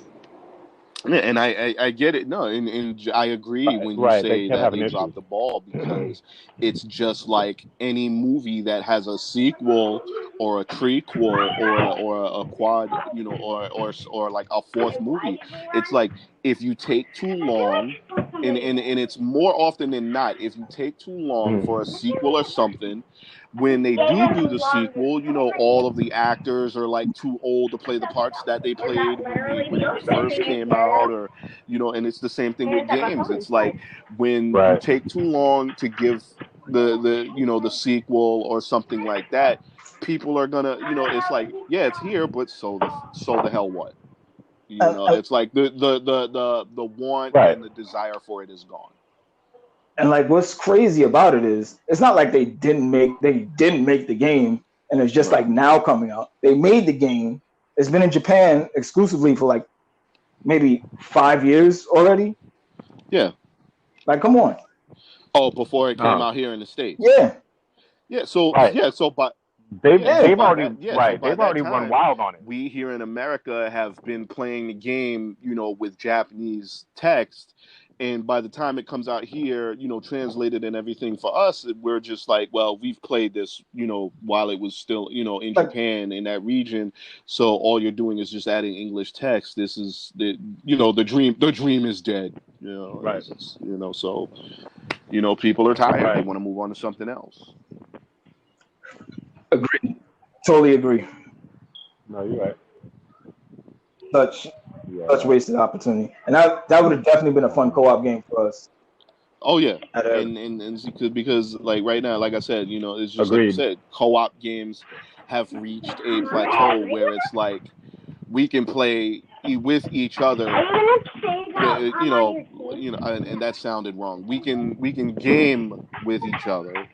Yeah, and I get it. No, and I agree when you Right. They say kept that having they issues. dropped the ball because it's just like any movie that has a sequel or a prequel or a quad, or like a fourth movie. It's like if you take too long, and it's more often than not, if you take too long for a sequel or something, when they do the sequel, all of the actors are like too old to play the parts that they played when it first came out, or and it's the same thing with games. It's like when you Right. take too long to give the sequel or something like that, people are gonna, it's like, yeah, it's here, but so the hell what? And, It's like the want Right. and the desire for it is gone. and like what's crazy about it is it's not like they didn't make the game and it's just Right. like now coming out. They made the game. It's been in Japan exclusively for like maybe 5 years already. Yeah. Like, come on. Oh, before it came Uh, out here in the States. Yeah, Yeah. So right. yeah. So but They've yeah. So yeah. they've by already that yeah. So right. by They've that already run time, wild on it. we here in America have been playing the game, with Japanese text, And by the time it comes out here, translated and everything for us, we're just like, well, we've played this, while it was still, in Like, Japan, in that region. So all you're doing is just adding English text. This is the dream is dead. Right. So, people are tired. Right. They want to move on to something else. agree. Totally agree. No, you're right. Such wasted opportunity. And that would have definitely been a fun co-op game for us. Oh yeah, and because like right now, like I said, it's just like you Agreed. said, co-op games have reached a plateau where it's like we can play with each other. And that sounded wrong. We can game with each other,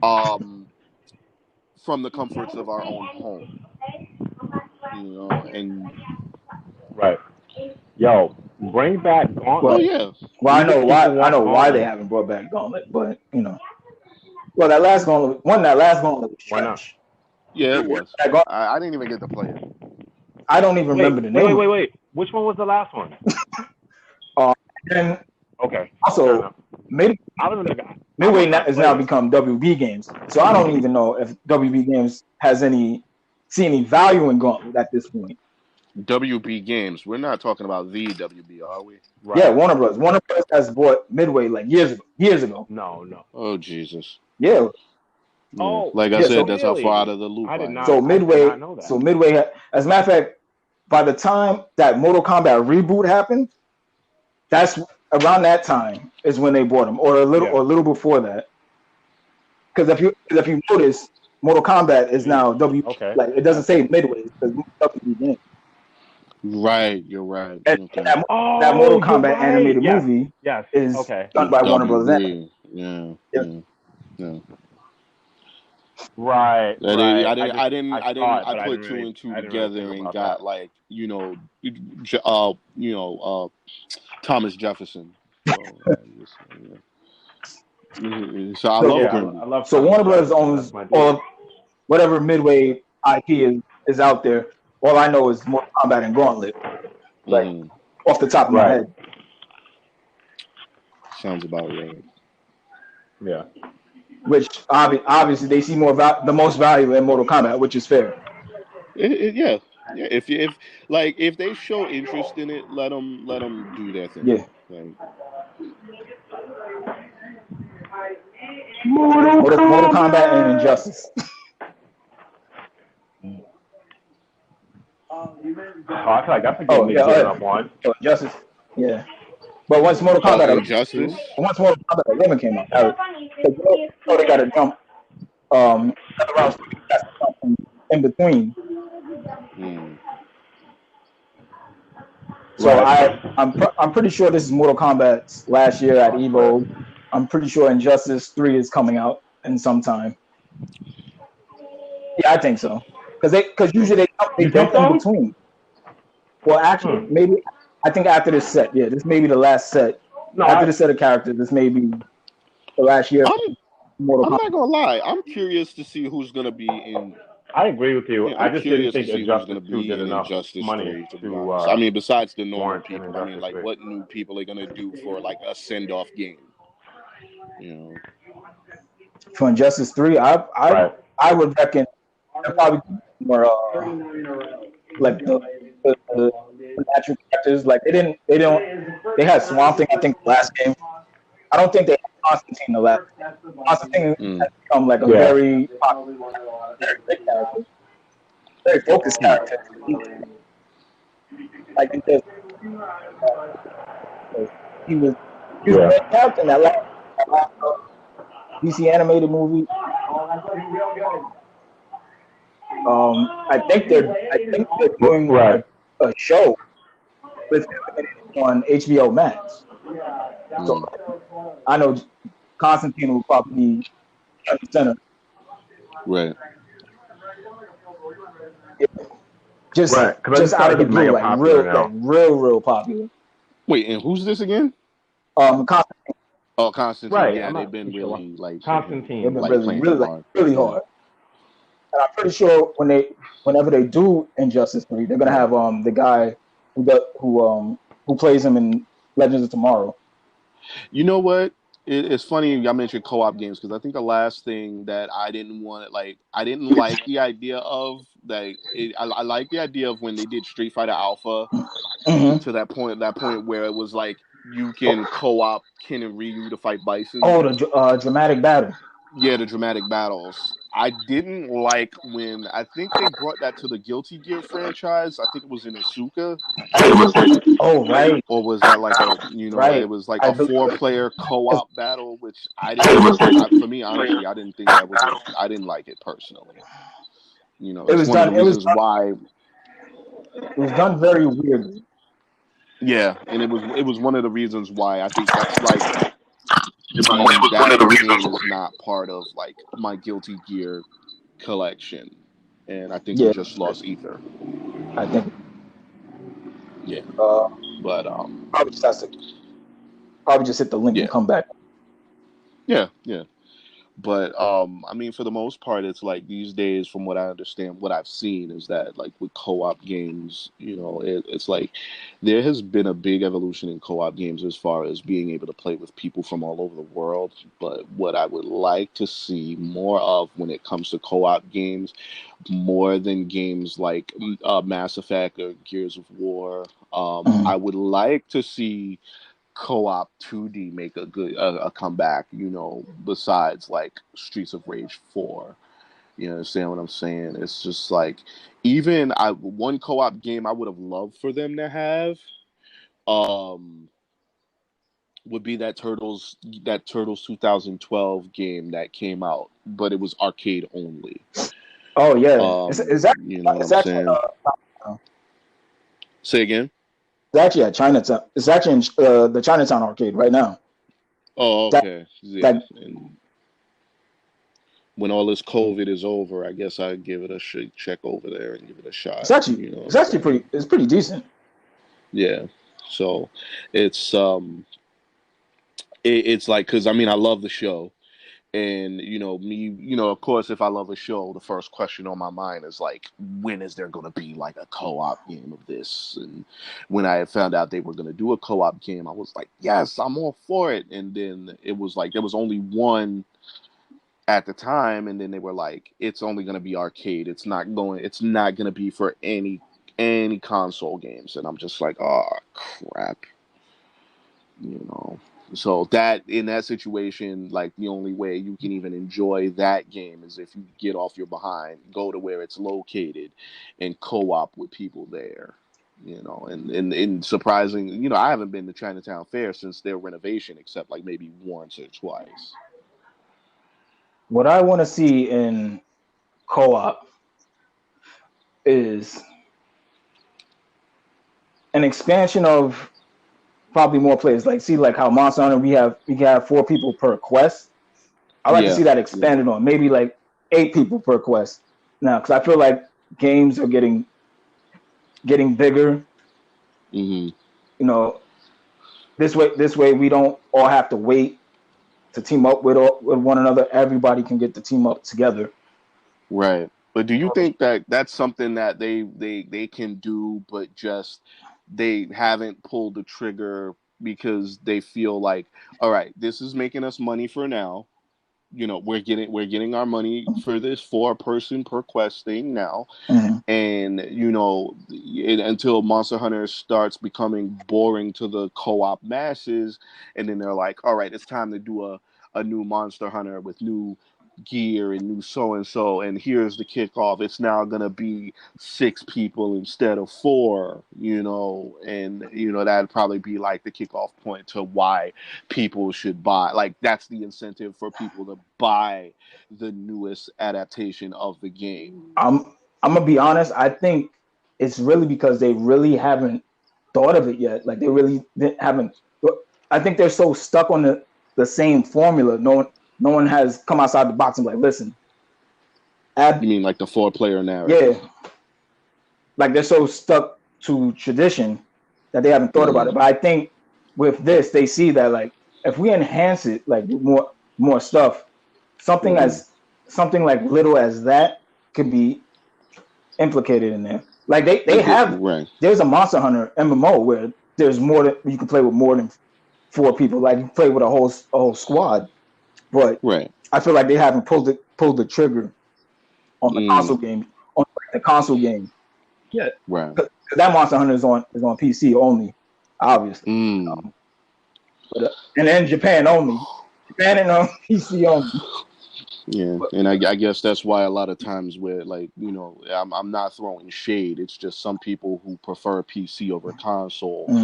from the comforts of our own home. And Right. Yo, bring back Gauntlet. oh yeah. Well, I know why they haven't brought back Gauntlet, but well, that last Gauntlet was trash. Yeah, it was. I didn't even get to play it. I don't even remember the name. Wait. Which one was the last one? And okay. Also, Midway has now become WB Games, so I don't even know if WB Games has any value in Gauntlet at this point. WB Games. We're not talking about the WB, are we? Right. Yeah, Warner Bros. Warner Bros. Has bought Midway like years ago. No. Oh Jesus. Yeah. Oh, like I said, that's how far out of the loop. I did not. So Midway. I did not know that. So Midway. As a matter of fact, by the time that Mortal Kombat reboot happened, that's around that time is when they bought them, or a little before that. Because if you notice, Mortal Kombat is now like it doesn't say Midway, because WB Games. Right, you're right. And that Mortal Kombat animated movie is done by Warner Bros. Yeah. Right. I put two and two together and got like Thomas Jefferson. So I love. So Warner Bros. Owns all of whatever Midway IP is out there. All I know is Mortal Kombat and Gauntlet, like off the top of my head. Sounds about right. Yeah. Which obviously they see the most value in Mortal Kombat, which is fair. Yeah. If they show interest in it, let them do their thing. Yeah. Mortal Kombat and Injustice. I feel like that's a game they up on. Injustice. Yeah. But once Mortal Kombat 11 came out, they got to jump around in between. So I'm pretty sure this is Mortal Kombat's last year at Evo. I'm pretty sure Injustice 3 is coming out in some time. Yeah, I think so. Because usually they jump in between. Well, actually, maybe I think after this set, this may be the last set. After the set of characters, this may be the last year. I'm not gonna lie. I'm curious to see who's gonna be in. I agree with you. Yeah, I just didn't think Injustice 2 did enough money to. I mean, besides the normal people, I mean, like what new people are gonna do for like a send-off game? For Injustice 3, I would reckon probably more like the natural characters. Like they had Swamp Thing, I think, the last game. I don't think they had Constantine the last. Constantine has become like a very popular, very big character, very focused character. Like because he was a great character in that last DC animated movie. I think they're doing a show with him on HBO Max. So I know Constantine will probably be at the center. Right. Yeah. Just out of the blue, like real popular. Wait, and who's this again? Constantine. Oh, Constantine. Right. Yeah, they've been really like Constantine. They've been really hard. And I'm pretty sure whenever they do Injustice 3, they're gonna have the guy who plays him in Legends of Tomorrow. You know what? It's funny I mentioned co-op games because I think the last thing that I didn't like the idea of I like the idea of when they did Street Fighter Alpha Hmm. to that point where it was like you can co-op Ken and Ryu to fight Bison. Oh, the dramatic battle. Yeah, the dramatic battles. I didn't like when I think they brought that to the Guilty Gear franchise. I think it was in Asuka, Oh, right, or was that like it right. was like I a do. 4 player It's, co-op battle, which I didn't. For me, honestly, I didn't think that was I didn't like it personally. it It's was one of the done. reasons why. It was done very weirdly. Yeah, and it was one of the reasons why I think that's like that game is not part of like my Guilty Gear collection, and I think we Yeah, just lost Ether. I think Yeah, uh, but probably just has to probably just hit the link and yeah, come back. yeah. But I mean, for the most part, it's like these days, from what I understand, what I've seen is that like with co-op games, it's like there has been a big evolution in co-op games as far as being able to play with people from all over the world. But what I would like to see more of when it comes to co-op games, more than games like Mass Effect or Gears of War, Mhm. I would like to see co-op 2D make a comeback, besides like Streets of Rage 4. You understand what I'm saying? It's just like even I one co-op game I would have loved for them to have um would be that Turtles 2012 game that came out, but it was arcade only. Oh yeah, it's actually You know what it's I'm actually saying? Say again? it's actually at Chinatown. It's actually in the Chinatown arcade right now. Oh, That okay. Yeah. that And when all this COVID is over, I guess I'd give it a check over there and give it a it's shot. actually You know what it's I'm actually saying? pretty decent. Yeah. So it's it's like because I mean I love the show, and of course if I love a show, the first question on my mind is like, when is there going to be like a co-op game of this? And when I found out they were going to do a co-op game, I was like, yes, I'm all for it. And then it was like there was only one at the time, and then they were like, it's only going to be arcade, it's not going to be for any console games. And I'm just like, oh crap, you know so that in that situation, like the only way you can even enjoy that game is if you get off your behind, go to where it's located, and co-op with people there. And surprising, I haven't been to Chinatown Fair since their renovation, except like maybe once or twice. What I want to see in co-op is an expansion of probably more players. Like see like how Monster Hunter we have 4 people per quest. I like to Yeah, see that yeah. expanded on maybe like 8 people per quest now because I feel like games are getting bigger. Hmm. You know, this way we don't all have to wait to team up with one another. Everybody can get to team up together. Right. But do you think that that's something that they can do, but just they haven't pulled the trigger because they feel like, all right, this is making us money for now. We're getting our money for this 4 person per quest thing now, Mhm. and until Monster Hunter starts becoming boring to the co-op masses, and then they're like, all right, it's time to do a new Monster Hunter with new gear and new so and so, and here's the kickoff. It's now gonna be 6 people instead of 4, and that'd probably be like the kickoff point to why people should buy. Like that's the incentive for people to buy the newest adaptation of the game. I'm I'm gonna be honest. I think it's really because they really haven't thought of it yet. Like they really haven't. I think they're so stuck on the same formula. No one has come outside the box and like, listen, You add mean like the 4 player yeah. narrative? Like they're so stuck to tradition that they haven't thought about Hmm. it. But I think with this, they see that like if we enhance it like with more stuff, something Hmm. as something like little as that could be implicated in there. Like they have Right. there's a Monster Hunter MMO where there's more that you can play with more than 4 people. Like you play with a whole squad, but Right. I feel like they haven't pulled the trigger on the console game on like the console game. Yeah, Right. 'cause that Monster Hunter is on PC only, obviously. Mm. And then Japan only. Japan and on PC only. Yeah, But, and I guess that's why a lot of times where like I'm not throwing shade. It's just some people who prefer PC over console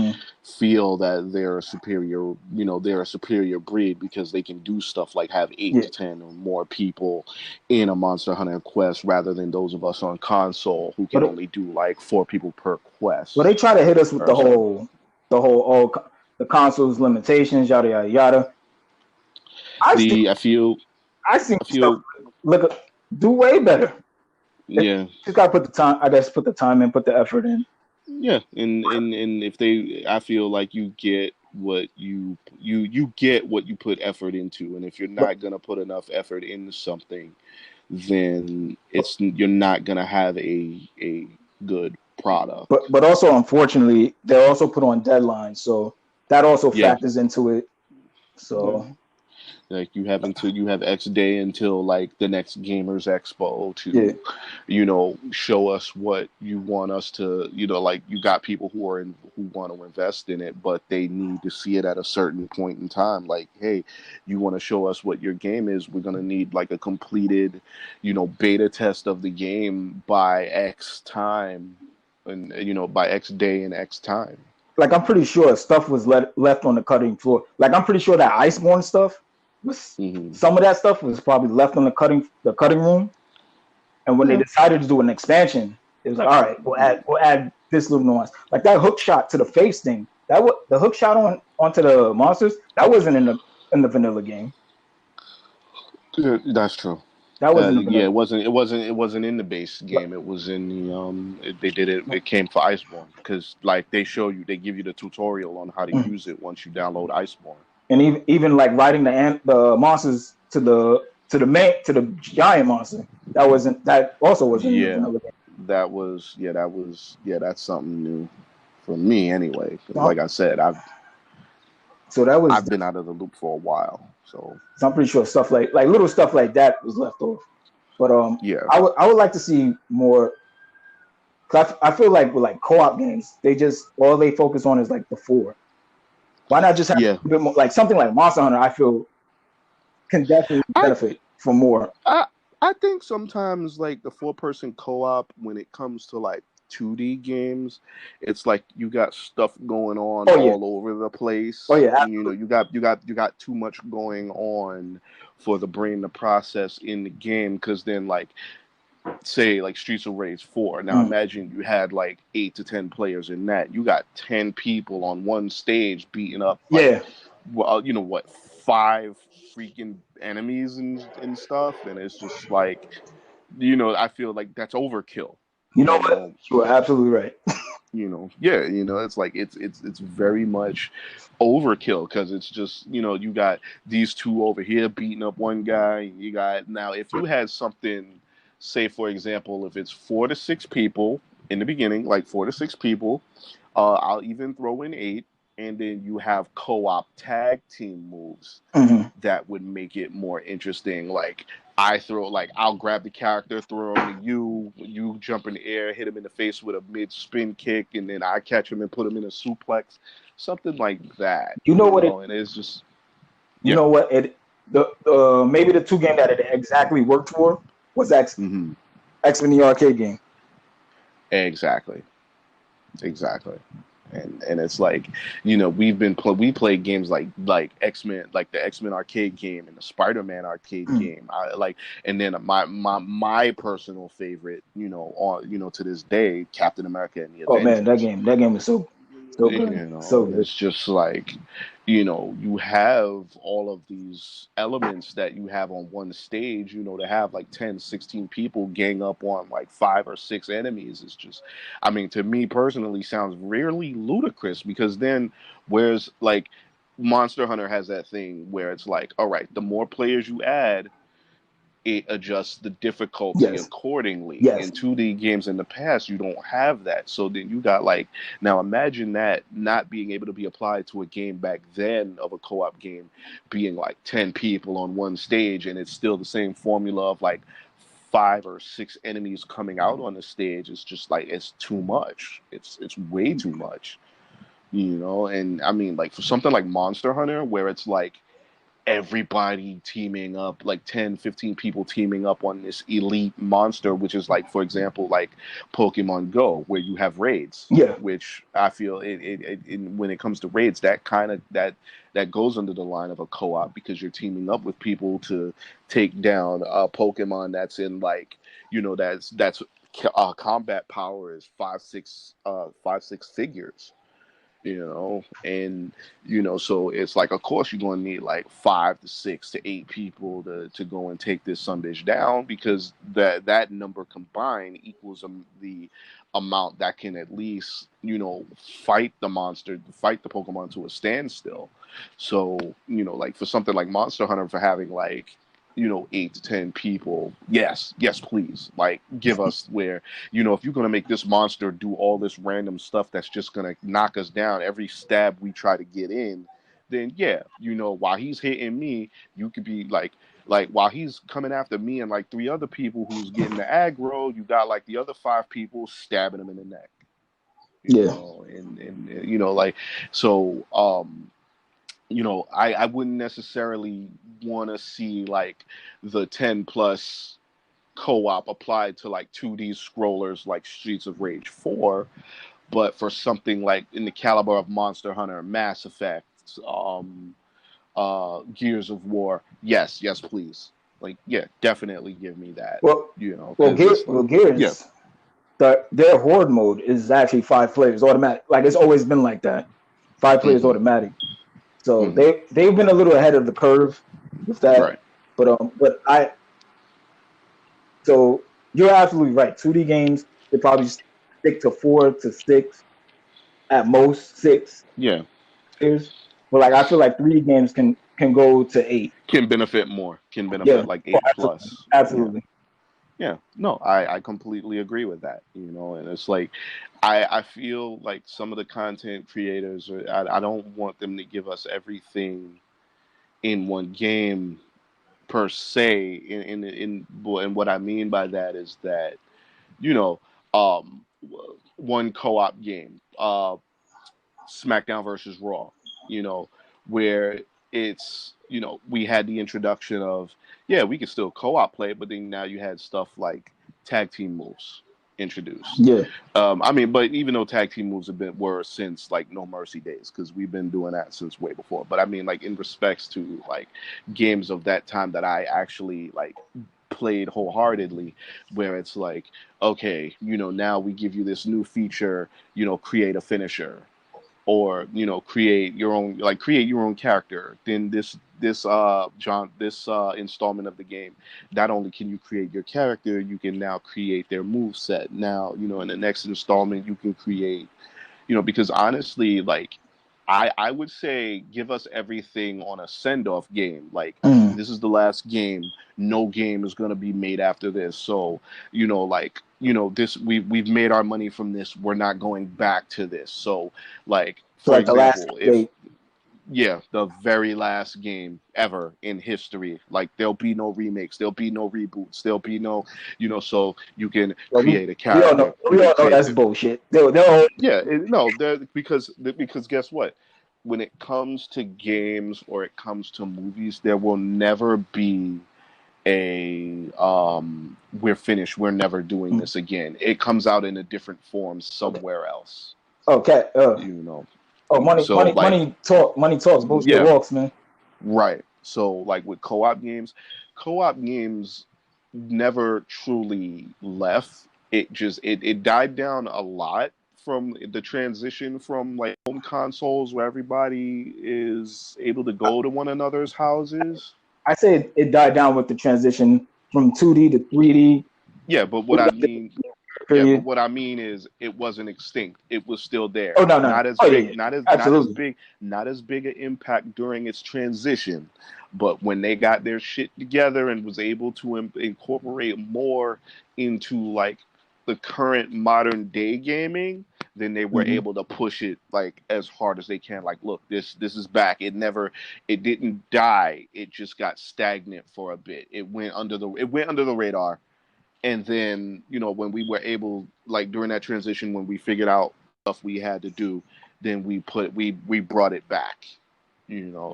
feel that they're a superior they're a superior breed because they can do stuff like have 8 yeah, to 10 or more people in a Monster Hunter quest rather than those of us on console who can but only do like 4 people per but they quest. try to hit us with Or something. the console's limitations, yada yada yada. I see The I see I stuff feel do way better. yeah. Just gotta put the time. I guess put the time in, put the effort in. Yeah, and if they, I feel like you get what you get what you put effort into, and if you're But not gonna put enough effort into something, then you're not gonna have a good product. but also unfortunately they're also put on deadlines, so that also Yeah, factors into it. yeah. So Like you have X day until like the next Gamers Expo yeah, to, show us what you want us to, like you got people who want to invest in it, but they need to see it at a certain point in time. Like, hey, you want to show us what your game is? We're gonna need like a completed, beta test of the game by X time, and by X day and X time. like I'm pretty sure stuff was left on the cutting floor. Like I'm pretty sure that Iceborne stuff was Hmm. some of that stuff was probably left on the cutting room. And when they Yeah. decided to do an expansion, it was like, all right, we'll add this little nuance. Like that hook shot to the face thing. The hook shot onto the monsters. That wasn't in the vanilla game. Yeah, that's true. That wasn't the Yeah, vanilla. it wasn't in the base game. It was in the they did it. It came for Iceborne because like they give you the tutorial on how to Mm. use it once you download Iceborne. And even like riding the monsters to the giant monster. That also wasn't in the Yeah, vanilla game. that's something new for me anyway. 'Cause So, like I said, so that was. I've been out of the loop for a while. So So I'm pretty sure stuff like little stuff like that was left off. But yeah, I would like to see more. Cause I feel like with like co-op games, they just all they focus on is like the 4. Why not just have yeah. a bit more like something like Monster Hunter? I feel can definitely I benefit from more. I I think sometimes like the 4-person co-op when it comes to like 2D games, it's like you got stuff going on Oh yeah, all over the oh place. yeah, You got too much going on for the brain to process in the game because then like say like Streets of Rage 4. Now mm, imagine you had like 8 to 10 players in that. You got 10 people on one stage beating up like yeah. well, what, 5 freaking enemies and stuff and it's just like I feel like that's overkill. You know You what? know, You are absolutely right. yeah, it's like it's very much overkill because it's just you got these two over here beating up one guy. You got now if you had something, say for example, if it's 4 to 6 people in the beginning, like 4 to 6 people, I'll even throw in 8, and then you have co-op tag team moves Hmm. that would make it more interesting. Like I'll grab the character, throw him to you, you jump in the air, hit him in the face with a mid spin kick, and then I catch him and put him in a suplex, something like that. You know what it? And it's just You yeah, know what it? The maybe the 2 game that it exactly worked for was hmm, X Men the arcade game. exactly, exactly. And it's like we played games like X-Men, like the X-Men arcade game and the Spider-Man arcade Mm. game. I like, and then my personal favorite, on to this day, Captain America and the Oh man, Avengers. that game was so good, so And good. it's just like, you have all of these elements that you have on one stage, to have like 10, 16 people gang up on like 5 or 6 enemies is just, I mean, to me personally sounds really ludicrous because then, whereas like Monster Hunter has that thing where it's like, all right, the more players you add, it adjusts the difficulty Yes. accordingly. Yes. In 2D games in the past, you don't have that. So then you got like, now imagine that not being able to be applied to a game back then of a co-op game being like 10 people on one stage, and it's still the same formula of like 5 or 6 enemies coming out on the stage. It's just like, it's too much. It's way too much, and I mean, like for something like Monster Hunter, where it's like everybody teaming up, like 10, 15 people teaming up on this elite monster, which is like, for example, like Pokemon Go, where you have raids. Yeah. Which I feel when it comes to raids, that kind of that goes under the line of a co-op, because you're teaming up with people to take down a Pokemon that's in like, that's combat power is 5, 6 figures, and so it's like, of course you're going to need like 5 to 6 to 8 people to go and take this son bitch down, because that number combined equals the amount that can at least fight the Pokemon to a standstill. So like for something like Monster Hunter, for having like 8 to 10 people, yes, please, like give us where, if you're going to make this monster do all this random stuff that's just going to knock us down every stab we try to get in, then yeah, while he's hitting me, you could be like while he's coming after me and like 3 other people who's getting the aggro, you got like the other 5 people stabbing him in the neck, and like, so I wouldn't necessarily want to see like the 10 plus co-op applied to like 2D scrollers like Streets of Rage 4, but for something like in the caliber of Monster Hunter, Mass Effect, Gears of War, yes, please. Like, yeah, definitely give me that. Well, like, Gears, yeah. Their horde mode is actually 5 players automatic. Like it's always been like that. 5 players automatic. So they've been a little ahead of the curve with that. Right. So you're absolutely right. 2D games, they probably stick to 4 to 6, at most 6. Yeah. Players. But like I feel like 3D games can go to 8. Can benefit more. Can benefit like 8 plus. Absolutely. Yeah, no, I completely agree with that, and it's like, I feel like some of the content creators, I don't want them to give us everything in one game per se, and what I mean by that is that, one co-op game, SmackDown versus Raw, where it's, we had the introduction of, we could still co-op play, but then now you had stuff like tag team moves introduced. Yeah. But even though tag team moves were since like No Mercy days, because we've been doing that since way before. But I mean, like in respects to like games of that time that I actually like played wholeheartedly, where it's like, okay, now we give you this new feature, create a finisher, or create your own character. Then this installment of the game, not only can you create your character, you can now create their move set. Now in the next installment you can create, because honestly, like I would say give us everything on a send-off game. Like, this is the last game. No game is going to be made after this. So, this, we've made our money from this. We're not going back to this. So, like, for example, the very last game ever in history, like there'll be no remakes, there'll be no reboots, there'll be no, so you can create a character. We all know that's bullshit. Because guess what? When it comes to games or it comes to movies, there will never be a we're finished, we're never doing this again. It comes out in a different form somewhere else. Okay. Money talks, bullshit walks, man. Right. So like with co-op games never truly left. It died down a lot from the transition from like home consoles where everybody is able to go to one another's houses. I say it died down with the transition from 2D to 3D. Yeah, but what I mean, Yeah, but period. what I mean is it wasn't extinct. It was still there. Oh, no, no, no. Not as Oh, yeah, big, yeah. Absolutely. not as big an impact during its transition. But when they got their shit together and was able to incorporate more into like the current modern day gaming, then they were Hmm. able to push it like as hard as they can. Like, look, this is back. It didn't die. It just got stagnant for a bit. It went under the radar, and then when we were able, like during that transition, when we figured out stuff we had to do, then we brought it back.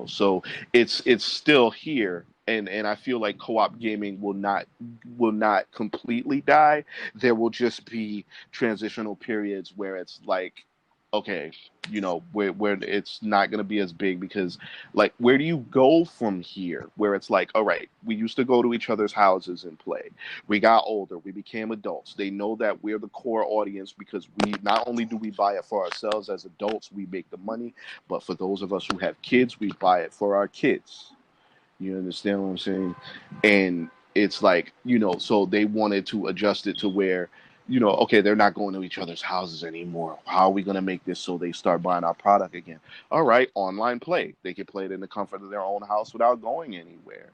So it's still here, and I feel like co-op gaming will not completely die. There will just be transitional periods where it's like, okay, where it's not going to be as big, because like, where do you go from here? Where it's like, all right, we used to go to each other's houses and play. We got older, we became adults. They know that we're the core audience, because we not only do we buy it for ourselves as adults, we make the money, but for those of us who have kids, we buy it for our kids. You understand what I'm saying? And it's like, so they wanted to adjust it to where, okay, they're not going to each other's houses anymore. How are we going to make this so they start buying our product again? All right, online play. They can play it in the comfort of their own house without going anywhere.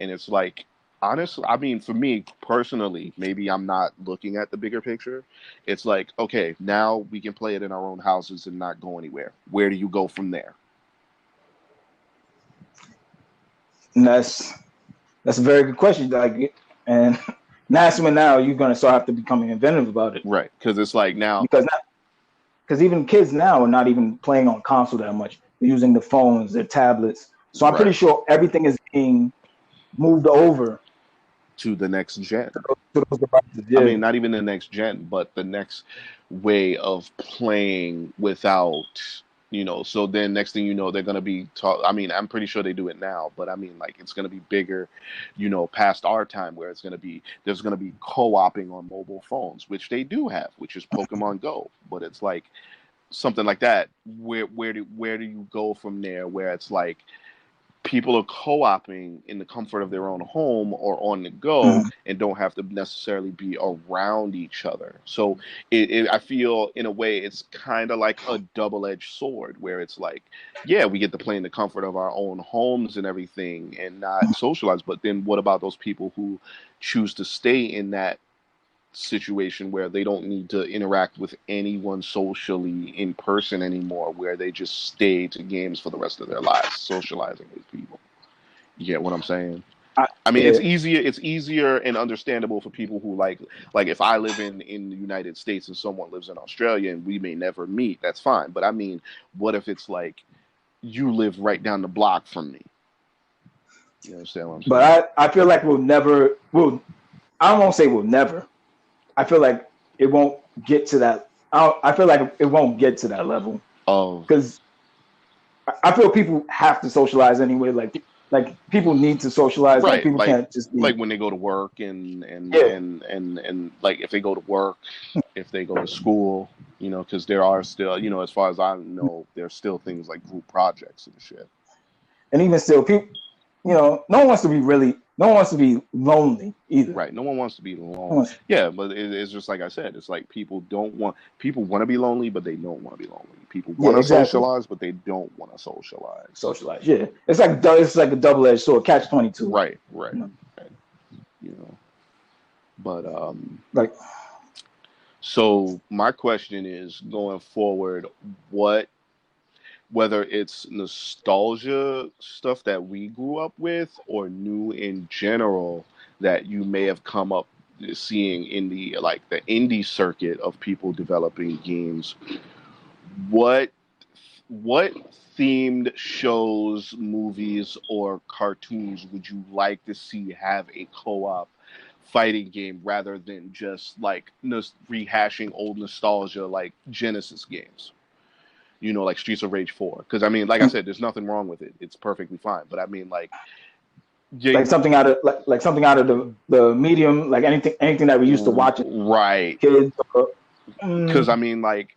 And it's like, honestly, I mean, for me personally, maybe I'm not looking at the bigger picture. It's like, okay, now we can play it in our own houses and not go anywhere. Where do you go from there? And that's a very good question. Like, and now you're gonna start have to becoming inventive about it, Right. Because it's like now, because even kids now are not even playing on console that much. They're using the phones, their tablets. So I'm pretty right, sure everything is being moved over to the next gen. to those devices. I Yeah. mean, not even the next gen, but the next way of playing without, so then next thing you know, they're going to be taught. I mean, I'm pretty sure they do it now, but I mean, like, it's going to be bigger, past our time, where there's going to be co-oping on mobile phones, which they do have, which is Pokemon Go. But it's like something like that. Where do you go from there, where it's like, people are co-oping in the comfort of their own home or on the go, Mhm. and don't have to necessarily be around each other. So I feel in a way it's kind of like a double-edged sword, where it's like, yeah, we get to play in the comfort of our own homes and everything and not socialize, but then what about those people who choose to stay in that situation where they don't need to interact with anyone socially in person anymore, where they just stay to games for the rest of their lives, socializing with people? You get what I'm saying? I, I mean, yeah. it's easier and understandable for people who like if I live in the United States and someone lives in Australia and we may never meet, that's fine. But I mean, what if it's like you live right down the block from me? You understand what I'm saying? But I feel like I won't say we'll never. I feel like it won't get to that. I feel like it won't get to that level, Of because I feel people have to socialize anyway. Like people need to socialize. Like right, people can't just be. like when they go to work, Yeah. and like if they go to work, if they go to school, because there are still, as far as I know, there's still things like group projects and shit. And even still, people, no one wants to be no one wants to be lonely either. Right. No one wants to be No alone. one's- Yeah, but it's just like I said. It's like people want to be lonely, but they don't want to be lonely. People Yeah, want to exactly. socialize, but they don't want to socialize. Socialize. Yeah, it's like a double-edged sword, catch 22. Right. Right. You know? Right. You know. But Like, so my question is, going forward, what whether it's nostalgia stuff that we grew up with or new in general that you may have come up seeing in the like the indie circuit of people developing games, what what themed shows, movies, or cartoons would you like to see have a co-op fighting game rather than just like rehashing old nostalgia like Genesis games? Like Streets of Rage 4. Because I mean, like I said, there's nothing wrong with it. It's perfectly fine. But I mean, like, like something out of like something out of the medium, like anything that we used to watch as right? kids. Because I mean, like,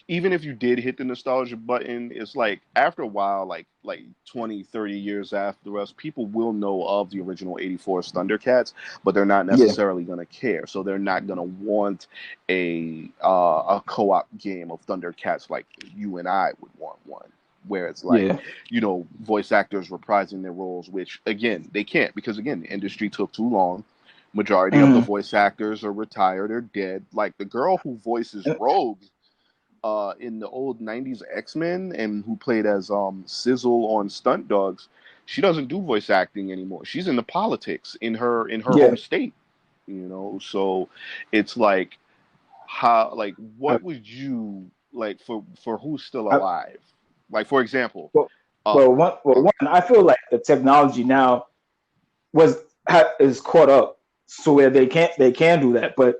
even if you did hit the nostalgia button, it's like after a while, like 20, 30 years after us, people will know of the original 84 Thundercats, but they're not Yeah, necessarily going to care. So they're not going to want a co-op game of Thundercats like you and I would want one. Where it's like, yeah. voice actors reprising their roles, which again, they can't because again, the industry took too long. Majority of the Mm. voice actors are retired or dead. Like the girl who voices Rogue in the old '90s X-Men and who played as Sizzle on Stunt Dogs, she doesn't do voice acting anymore. She's into politics in her Yeah. home state. So it's like how like I, what would you like for who's still I, alive? Like for example, well, uh, one, I feel like the technology now is caught up, so where they can do that, but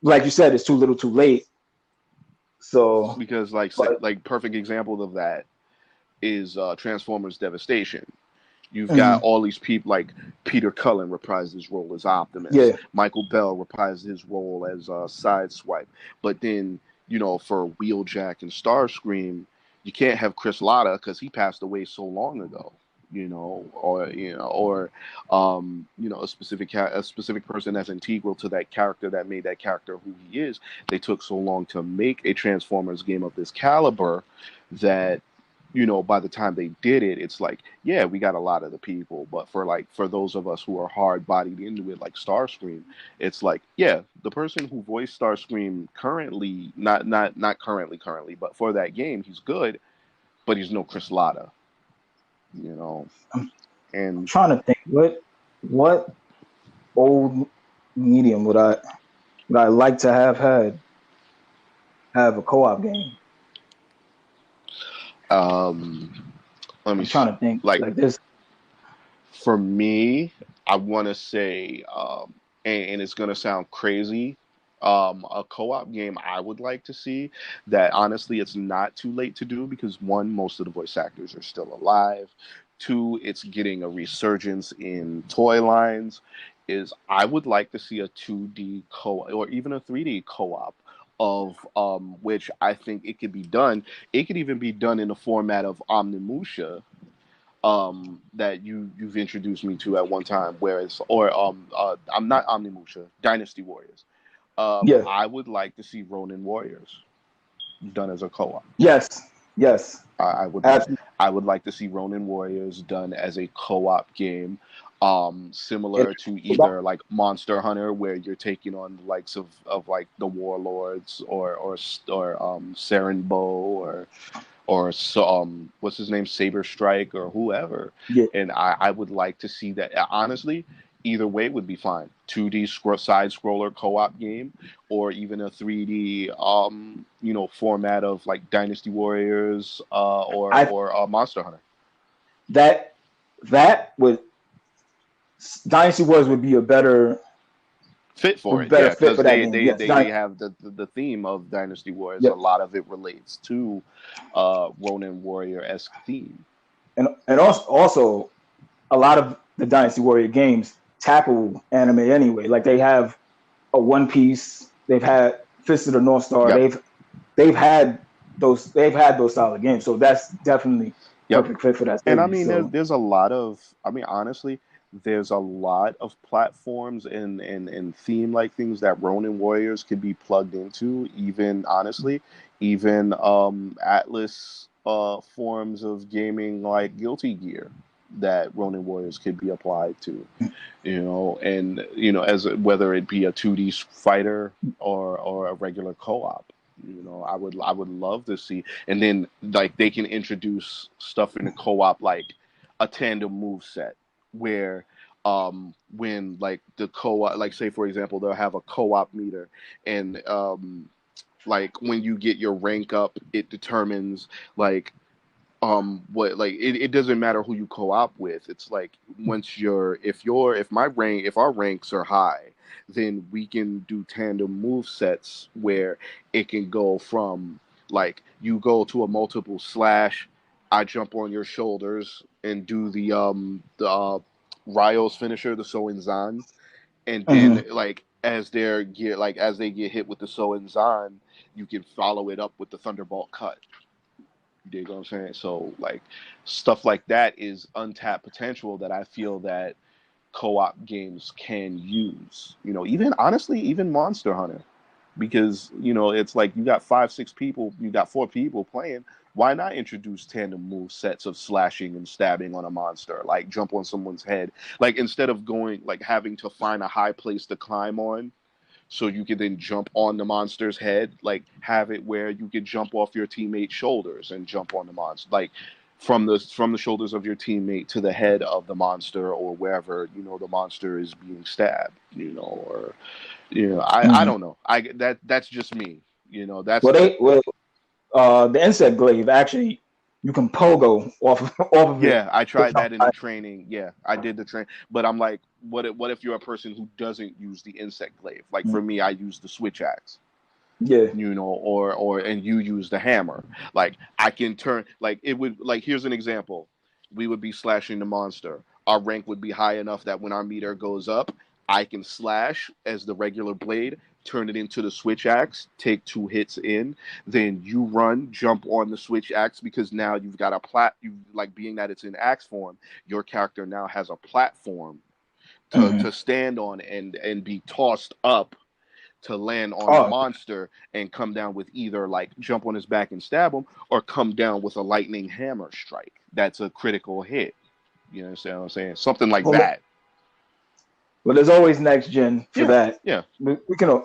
like you said, it's too little, too late. So, because like but like perfect example of that is Transformers Devastation. You've got mm, all these people like Peter Cullen reprised his role as Optimus. yeah, Michael Bell reprised his role as Sideswipe. But then, for Wheeljack and Starscream, you can't have Chris Latta because he passed away so long ago. A specific person that's integral to that character that made that character who he is. They took so long to make a Transformers game of this caliber that by the time they did it, it's like, yeah, we got a lot of the people, but for those of us who are hard bodied into it, like Starscream, it's like, yeah, the person who voiced Starscream currently, not currently, but for that game, he's good, but he's no Chris Latta, you know, I'm, I'm and trying to think what old medium would I like to have a co-op game. um, let me I'm trying see, to think like like this. for me, I want to say, and it's gonna sound crazy, a co-op game I would like to see that honestly it's not too late to do because one, most of the voice actors are still alive. Two, it's getting a resurgence in toy lines. Is I would like to see a 2D co or even a 3D co-op of which I think it could be done. It could even be done in the format of Omnimusha that you've introduced me to at one time, whereas or I'm not Omnimusha, Dynasty Warriors. Yeah. I would like to see Ronin Warriors done as a co-op. Yes. Yes. I, I would like Absolutely. I would like to see Ronin Warriors done as a co-op game, And similar to either like Monster Hunter, where you're taking on the likes of like the Warlords or Sarenbo or so what's his name, Saber Strike or whoever. yeah, And I would like to see that. Honestly, either way would be fine. 2D side scroller co-op game, or even a 3D format of like Dynasty Warriors I or Monster Hunter. that that would Dynasty Wars Fit for would be it, better yeah, fit for because that they, game. they Yes. they they have the theme of Dynasty Warriors. A Yep. lot of it relates to Ronin Warrior esque theme. And also a lot of the Dynasty Warrior games tackle anime anyway. Like they have a One Piece, they've had Fist of the North Star, Yep, they've had those style of games. So that's definitely yep. perfect fit for that And I series. mean, So there's a lot of, I mean, honestly, there's a lot of platforms and theme like things that Ronin Warriors could be plugged into. Even honestly, even Atlas forms of gaming like Guilty Gear that Ronin Warriors could be applied to. And as whether it be a 2D fighter or a regular co-op. I would love to see, and then like they can introduce stuff in the co-op like a tandem move set where when like the co-op, like say for example they'll have a co-op meter, and like when you get your rank up it determines like what like it doesn't matter who you co-op with. It's like once if our ranks are high, then we can do tandem move sets where it can go from like you go to a multiple slash, I jump on your shoulders and do the Ryo's finisher, the Soin Zan, and then mhm. like as they get hit with the Soen Zan, you can follow it up with the Thunderbolt cut. You dig what I'm saying? So like stuff like that is untapped potential that I feel that co-op games can use. Even honestly, even Monster Hunter, because it's like you got 5, 6 people, you got 4 people playing. Why not introduce tandem move sets of slashing and stabbing on a monster? Like jump on someone's head. Like instead of going like having to find a high place to climb on, so you can then jump on the monster's head, like have it where you can jump off your teammate's shoulders and jump on the monster, like from the shoulders of your teammate to the head of the monster or wherever the monster is being stabbed, or I Hmm. don't know. That's just me. That's The insect glaive actually you can pogo off of it yeah. I to tried jump that in high. the training. Yeah, I did the train, but I'm like, what if you're a person who doesn't use the insect glaive? Like for me, I use the switch axe. Yeah. Or and you use the hammer. Like I can turn, like it would, like here's an example. We would be slashing the monster. Our rank would be high enough that when our meter goes up, I can slash as the regular blade, turn it into the switch axe, take 2 hits in, then you run, jump on the switch axe because now you've got you like being that it's in axe form, your character now has a platform Hmm. to stand on and be tossed up to land on the Oh, monster and come down with either like jump on his back and stab him or come down with a lightning hammer strike. That's a critical hit. You understand what I'm saying? Something like well, that. but there's always next gen for Yeah, that. yeah, We can,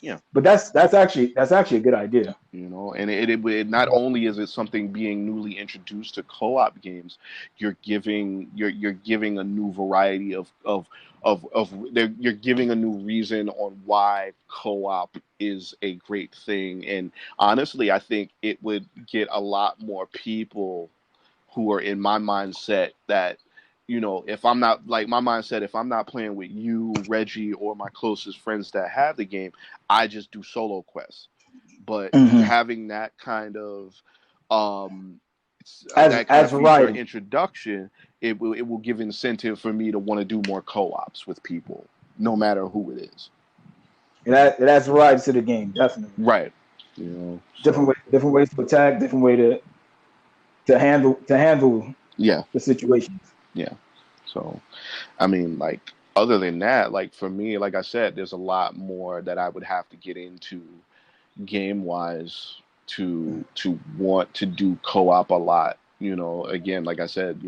yeah. but that's actually a good idea. And it not only is it something being newly introduced to co-op games, you're giving a new variety you're giving a new reason on why co-op is a great thing. And honestly, I think it would get a lot more people who are in my mindset that if I'm not like my mindset, if I'm not playing with you, Reggie, or my closest friends that have the game, I just do solo quests. But Hmm. having that kind of um As feature variety. introduction, it will give incentive for me to want to do more co-ops with people, no matter who it is. It adds variety to the game, definitely. Right. So Different ways to attack, different way to handle yeah, the situations. yeah. So I mean, like, other than that, like for me, like I said, there's a lot more that I would have to get into game wise to want to do co-op a lot. Again, like I said,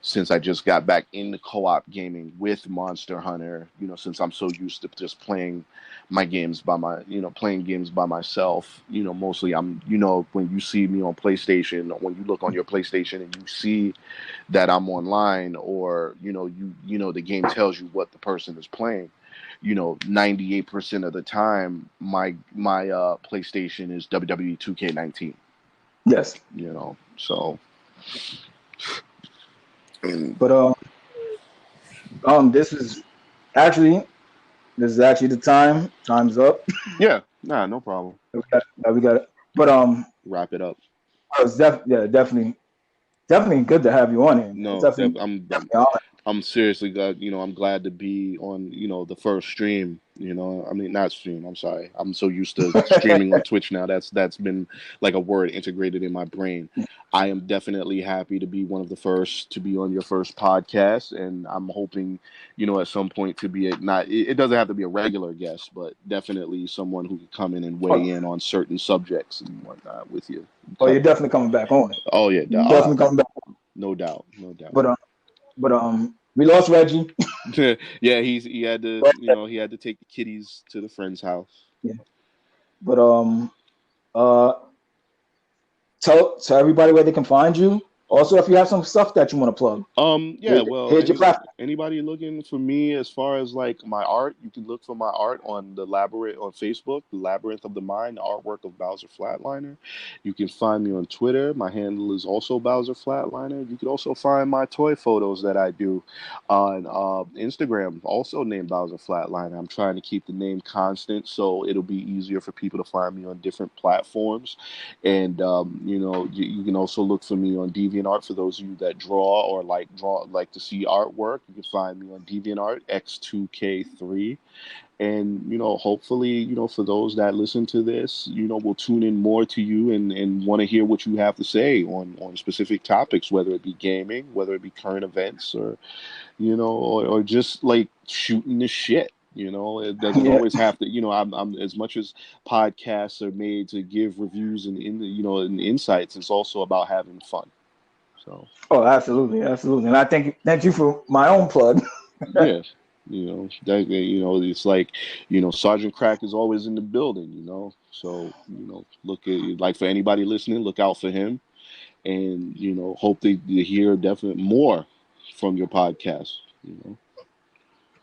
since I just got back into co-op gaming with Monster Hunter, since I'm so used to just playing games by myself, mostly when you see me on PlayStation, or when you look on your PlayStation and you see that I'm online, or the game tells you what the person is playing. 98% of the time, my PlayStation is WWE 2K19. Yes, So and but this is actually this is actually the time. Time's up. yeah, nah, no problem. We got it. But Wrap it up. it's definitely good to have you on here, man. It's No, definitely I'm definitely an honor. I'm seriously glad, I'm glad to be on, the first stream, I mean, not stream, I'm sorry. I'm so used to streaming on Twitch now. That's been like a word integrated in my brain. I am definitely happy to be one of the first to be on your first podcast, and I'm hoping, at some point to be not, it doesn't have to be a regular guest, but definitely someone who can come in and weigh Oh, in on certain subjects and whatnot with you. oh, you're definitely coming back on it. Oh yeah, You're definitely coming back. no doubt, no doubt. But we lost Reggie. Yeah, he had to, he had to take the kitties to the friend's house. Yeah. But uh, tell everybody where they can find you. Also, if you have some stuff that you want to plug, Yeah, well, here's your platform. anybody looking for me as far as like my art, you can look for my art on the Labyrinth on Facebook, the Labyrinth of the Mind, the artwork of Bowser Flatliner. You can find me on Twitter. My handle is also Bowser Flatliner. You can also find my toy photos that I do on Instagram, also named Bowser Flatliner. I'm trying to keep the name constant so it'll be easier for people to find me on different platforms. And you can also look for me on DV DeviantArt. For those of you that draw or like to see artwork, you can find me on DeviantArt X2K3. And, hopefully, for those that listen to this, will tune in more to you and want to hear what you have to say on specific topics, whether it be gaming, whether it be current events, or, or just like shooting the shit. It doesn't Yeah. always have to, I'm as much as podcasts are made to give reviews and, and insights, it's also about having fun. So, Oh, absolutely, absolutely. And I thank you for my own plug. yeah. It's like, Sergeant Crack is always in the building, so, look at, like, for anybody listening, look out for him, and, hope they hear definitely more from your podcast,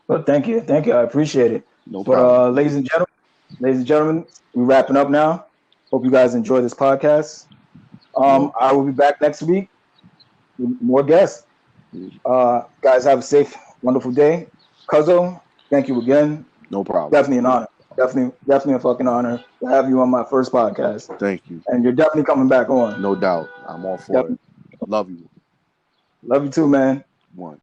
Well, thank you, I appreciate it. no But problem. ladies and gentlemen, we're wrapping up now. Hope you guys enjoy this podcast. Well, I will be back next week with more guests. Guys, have a safe, wonderful day. Cuzzo, thank you again. no problem. Definitely an honor. Definitely a fucking honor to have you on my first podcast. Thank you. And you're definitely coming back on. No doubt. I'm all for it. Love you. Love you too, man. One.